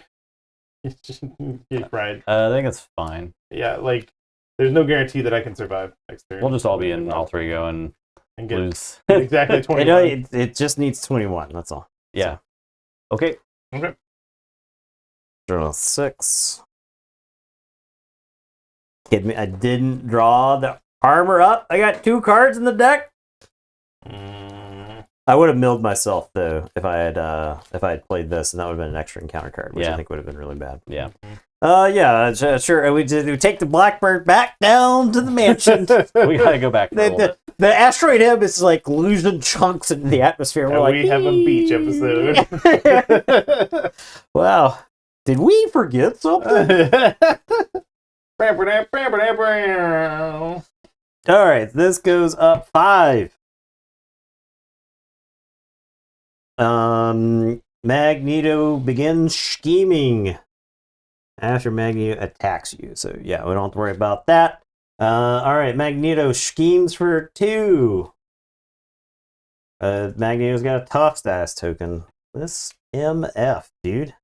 Right. I think it's fine. Yeah, like there's no guarantee that I can survive next turn. We'll just all be in all three go and and get lose. exactly 21. It just needs 21. That's all. Yeah. Okay. Okay. Draw 6. Kid me, I didn't draw the armor up. I got 2 cards in the deck. I would have milled myself though if I had played this, and that would have been an extra encounter card, which I think would have been really bad. Yeah. Sure. We take the Blackbird back down to the mansion. We gotta go back. For a little bit. The asteroid M is like losing chunks into the atmosphere. We're And like, we have a beach episode. Wow, did we forget something? All right, this goes up 5. Magneto begins scheming after Magneto attacks you. So yeah, we don't have to worry about that. All right, Magneto schemes for 2. Magneto's got a tough status token. This MF, dude.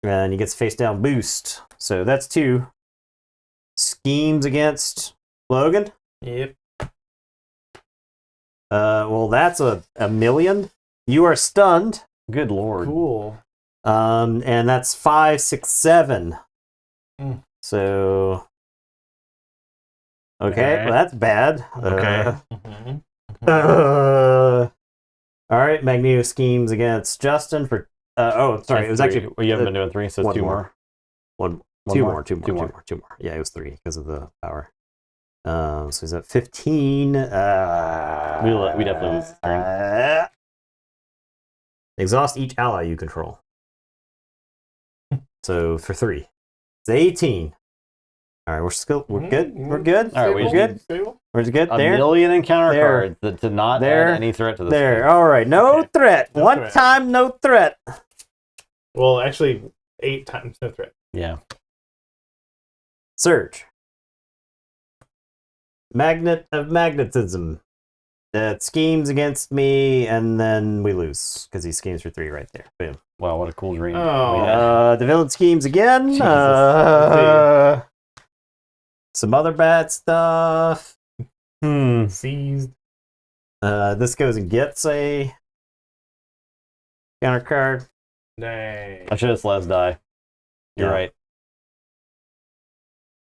And he gets face down boost. So that's 2. Schemes against Logan. Yep. Well, that's a million. You are stunned. Good lord. Cool. And that's 5, 6, 7. Mm. So, okay, Alright. well, that's bad. Okay. All right, Magneto schemes against Justin for. It was That's actually. three. Well, you haven't been doing 3, so it's one 2 more. more. Two more? more. Two more. Yeah, it was 3 because of the power. So he's at 15. We definitely lose this turn. Exhaust each ally you control. So for 3, it's 18. All right, we're good. We're good. All right, we're good. We're good. A There. million encounter There. cards that did not There. add any threat to this. There. game. All right. No Okay. threat. No One threat. time, no threat. Well, actually, 8 times no threat. Yeah. Surge. Magnet of magnetism. That schemes against me, and then we lose because he schemes for 3 right there. Boom. Wow, what a cool dream. Oh. we had. The villain schemes again. Jesus. Some other bad stuff. Seized. This goes and gets a counter card. Dang. I should have let us die. You're Yeah. right.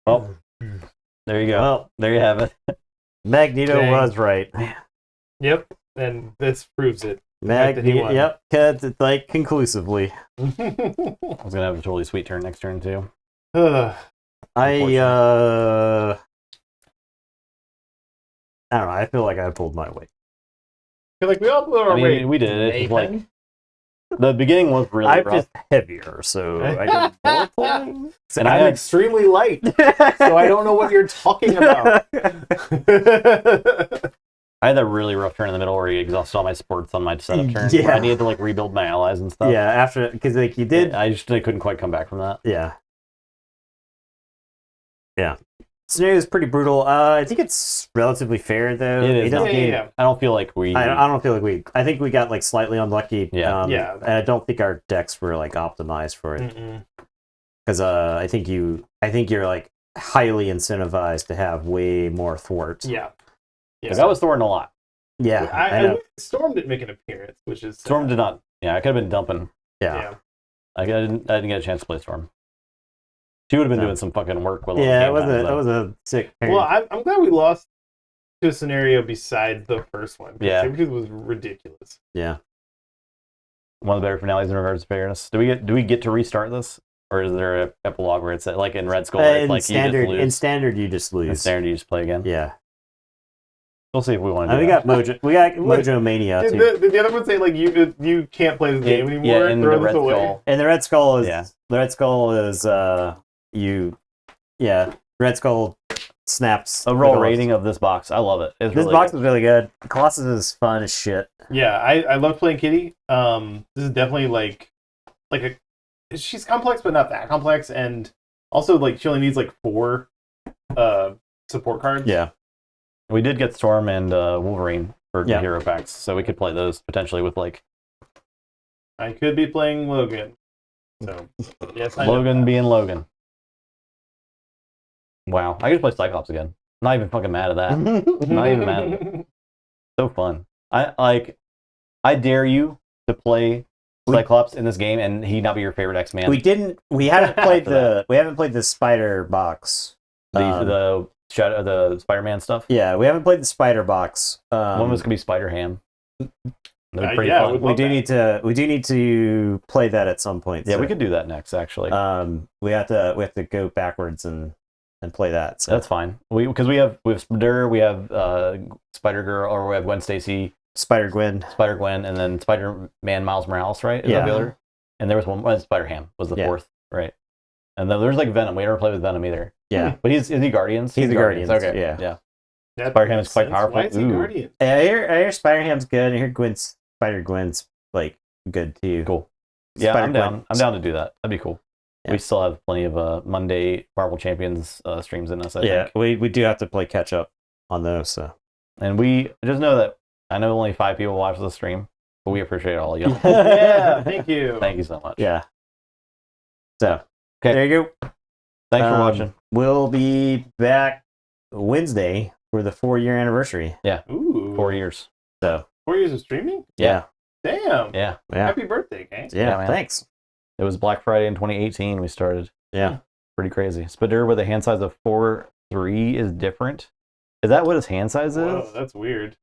Oh, there you go. Well, There you have it. Magneto Dang. was right. Yep. And this proves it. fact that he Magneto, won. yep, because it's like conclusively. I was gonna have a totally sweet turn next turn too. Ugh. I don't know. I feel like I pulled my weight. feel like we all blew our I mean, weight. we did it. It's just like Nathan. the beginning was really I'm rough. just heavier, so I did more playing. And I'm I had- extremely light, so I don't know what you're talking about. I had that really rough turn in the middle where he exhausted all my sports on my setup turn. Yeah. Where I needed to like rebuild my allies and stuff. Yeah, after because like you did. I couldn't quite come back from that. Yeah. Scenario is pretty brutal. I think it's relatively fair though. It is. He doesn't gain- Yeah. I don't feel like we. I don't feel like we. I think we got like slightly unlucky. Yeah. Yeah. And I don't think our decks were like optimized for it Mm-mm. because I think you're like highly incentivized to have way more thwarts. Yeah. Because I was thwarting a lot. Yeah, I I know. Storm didn't make an appearance, which is Storm did not. Yeah, I could have been dumping. Yeah. I didn't get a chance to play Storm. She would have been No. doing some fucking work with all the Yeah, game times, that though. was a sick. Well, I'm glad we lost to a scenario besides the first one. Yeah. Because it was ridiculous. Yeah. One of the better finales in regards to fairness. Do we get to restart this, or is there a epilogue where it's like in Red Skull, where it's In like standard, you in just lose? standard, you just lose. In standard, you just play again. Yeah. We'll see if we want to And do we that. got Mojo. We got Mojo Mania Did too. the other one say like you can't play this game anymore? Yeah, in Throw the this Red away? Skull. And the Red Skull is Yeah. the Red Skull is Red Skull snaps. Overall the rating of this box, I love it. It's This really box good. is really good. Colossus is fun as shit. Yeah, I love playing Kitty. This is definitely like she's complex but not that complex, and also like she only needs like 4 support cards. Yeah. We did get Storm and Wolverine for Yeah. hero packs, so we could play those potentially with like I could be playing Logan. So yes, I know Logan that. being Logan. Wow, I could play Cyclops again. Not even fucking mad at that. Not even mad at it. So fun. I dare you to play Cyclops in this game and he not be your favorite X-Man. We haven't played After we haven't played the Spider box. the Spider-Man stuff. Yeah, we haven't played the Spider box. One was gonna be Spider-Ham. That'd be pretty yeah, fun. we do need to play that at some point. Yeah, so, we could do that next. Actually, we have to go backwards and play that. So. that's fine. Because we have Spider, we have Spider-Girl, or we have Gwen Stacy, Spider-Gwen. Spider-Gwen, and then Spider-Man Miles Morales, right? Is Yeah. that the other? And there was one, Spider-Ham was the Yeah. fourth, right? And then there's like Venom. We never played with Venom either. Yeah. But is he Guardians? He's the Guardians, Okay. yeah. Yeah. That Spider-Ham is makes quite sense. powerful. Why is he Ooh. Guardian? I hear Spider-Ham's good. I hear Spider-Gwen's like good too. Cool. Yeah, I'm Spider-Gwen. down. I'm down to do that. That'd be cool. Yeah. We still have plenty of Monday Marvel Champions streams in us, I Yeah, think. we do have to play catch up on those. So And we just know that I know only 5 people watch the stream, but we appreciate all of you. Yeah, thank you. Thank you so much. yeah. So Okay. there you go. Thanks for watching. We'll be back Wednesday for the 4-year anniversary. Ooh, 4 years. So 4 years of streaming? yeah, Damn. Yeah. yeah, Happy birthday, gang. yeah. man. Thanks. It was Black Friday in 2018 we started. Yeah. Pretty crazy. Spider with a hand size of 4.3 is different. Is that what his hand size is? Whoa, that's weird.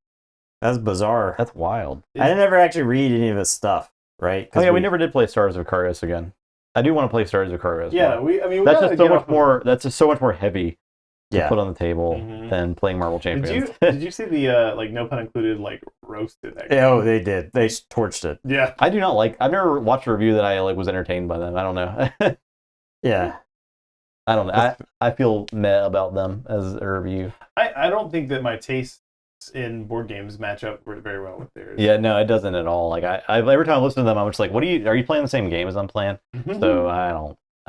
That's bizarre. That's wild. I didn't ever actually read any of his stuff, right? Oh yeah, we never did play Stars of Karius again. I do want to play Stars of Karius. Yeah, more. we that's gotta just so get much off- more. That's just so much more heavy to Yeah. put on the table Mhm. than playing Marvel Champions. Did you see the like no pun included like roasted that game? Oh, they did. They torched it. Yeah. I do not like. I've never watched a review that I like was entertained by them. I don't know. Yeah. I don't know. I feel meh about them as a review. I don't think that my tastes in board games match up very well with theirs. Yeah, no, it doesn't at all. Like I every time I listen to them, I'm just like, are you playing the same game as I'm playing? Mhm. So I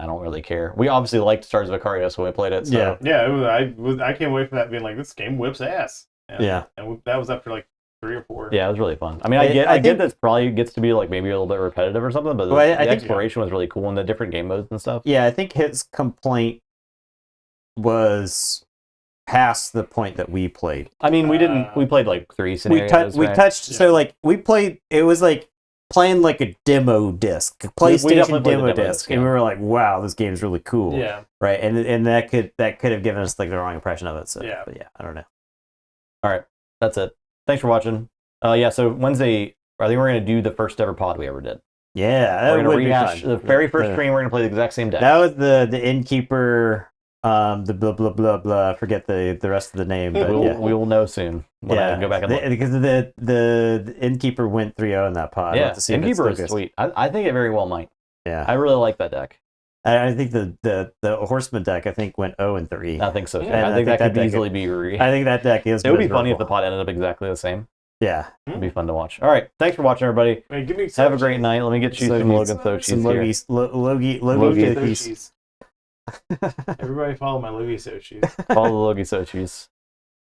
don't really care. We obviously liked Stars of Ikarios when we played it. So. Yeah. Yeah, I can't wait for that being like this game whips ass. Yeah. And that was after like 3 or 4. Yeah, it was really fun. I mean, I I think- get that probably gets to be like maybe a little bit repetitive or something, but Well, I the think- exploration was really cool and the different game modes and stuff. Yeah, I think his complaint was past the point that we played. I mean, we played like 3 scenarios. We right? touched Yeah. so like we played. It was like playing like a demo disc, a PlayStation definitely played the demo demo disc, disc, and yeah. we were like, "Wow, this game's really cool." Yeah. Right, and that could have given us like the wrong impression of it. So Yeah. but yeah, I don't know. All right, that's it. Thanks for watching. Yeah, so Wednesday, I think we're gonna do the first ever pod we ever did. Yeah, that We're gonna would be rehash fun. the very first Yeah. stream. We're gonna play the exact same deck. That was the innkeeper. The blah blah blah blah. I forget the rest of the name, but we yeah. will know soon when I go back and look. because the innkeeper went 3-0 in that pod. I'll Yeah, have to see if it Innkeeper still is goes. sweet. I think it very well might. Yeah, I really like that deck. I think the horseman deck I think went 0-3. I think so. Too. Yeah, I think that could deck- easily be. I think that deck is. It would be funny if the miserable. pod ended up exactly the same. Yeah, It'd be fun to watch. All right, thanks for watching, everybody. Wait, give me Have a great night. Let me get you some Sochies. Logan Sochies some here. Logie Logie. Sochies. Everybody follow my Logie Sochies. Follow the Logie Sochies.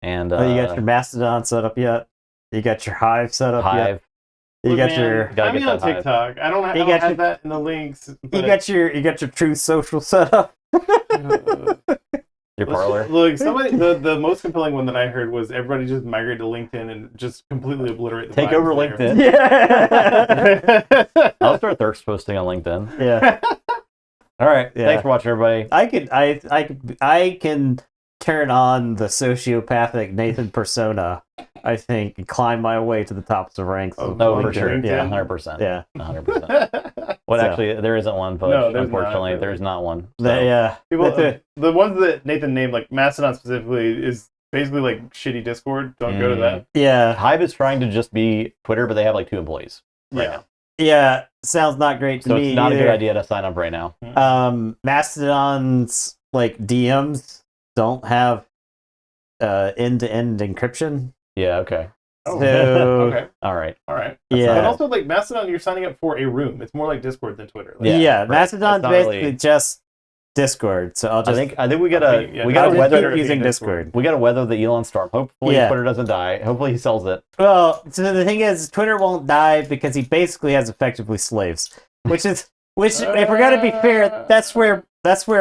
And Oh, you got your Mastodon set up yet? You got your Hive set up Hive. yet? You Look, got man, your Gotta find get me on that Hive. TikTok. I don't You got have your- that in the links. you but- got your Truth Social set up. Your parlor. Look, somebody the most compelling one that I heard was everybody just migrate to LinkedIn and just completely obliterate the Take vibes over there. LinkedIn. Yeah. I'll start thirst posting on LinkedIn. Yeah. All right. Yeah. Thanks for watching, everybody. I can turn on the sociopathic Nathan persona, I think, and climb my way to the tops of ranks. Oh, of Oh, for LinkedIn. sure. LinkedIn? Yeah, 100%. Yeah. 100%. Well, So- actually, there isn't one, folks. No, there's Unfortunately, not. there's not one. Yeah. People, That's it. the ones that Nathan named, like Mastodon specifically, is basically like shitty Discord. Don't go to that. Yeah. Hive is trying to just be Twitter, but they have like 2 employees right now. Yeah. Sounds not great to So me. it's not either. a good idea to sign up right now. Mastodon's like DMs don't have end-to-end encryption. Yeah, okay. Oh, So okay. All right. All right. Yeah. But also, like Mastodon, you're signing up for a room. It's more like Discord than Twitter. Like, yeah, right. Mastodon's It's not basically really- just Discord. So I'll just I think we gotta Yeah, we I'll gotta just weather keep using Discord. Discord. we gotta weather the Elon storm. Hopefully Yeah. Twitter doesn't die. Hopefully he sells it. Well, so the thing is, Twitter won't die because he basically has effectively slaves, which if we're gonna be fair, that's where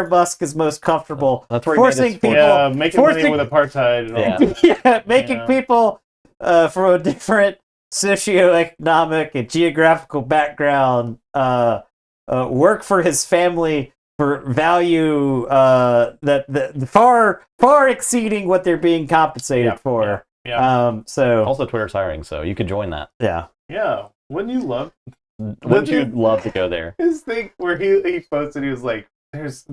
Musk is most comfortable. That's where he made his forcing people, Yeah, making money forcing- with apartheid. And all. Yeah. making Yeah. people from a different socioeconomic and geographical background work for his family for value that far exceeding what they're being compensated Yeah, for. Yeah. So Also Twitter's hiring, so you could join that. yeah. Yeah. Wouldn't you love Wouldn't you love to go there? his thing where he posted? He was like,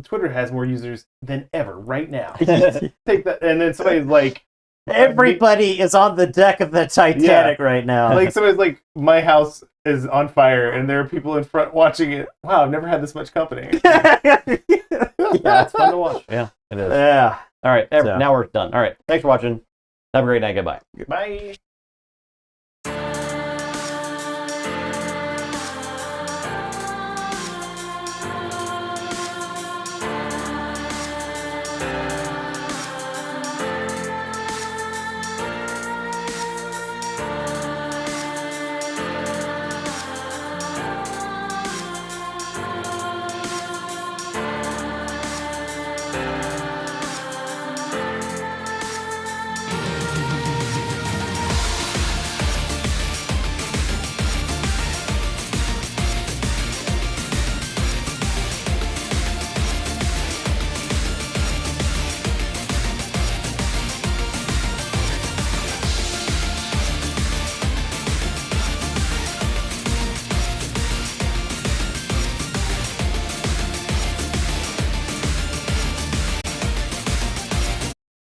Twitter has more users than ever right now. Take that, and then somebody's like, Everybody is on the deck of the Titanic right now. like somebody's like, my house is on fire, and there are people in front watching it. Wow, I've never had this much company. Yeah, it's fun to watch. Yeah, it is. Yeah. All right, So- now we're done. All right, thanks for watching. Have a great night. Goodbye. Bye.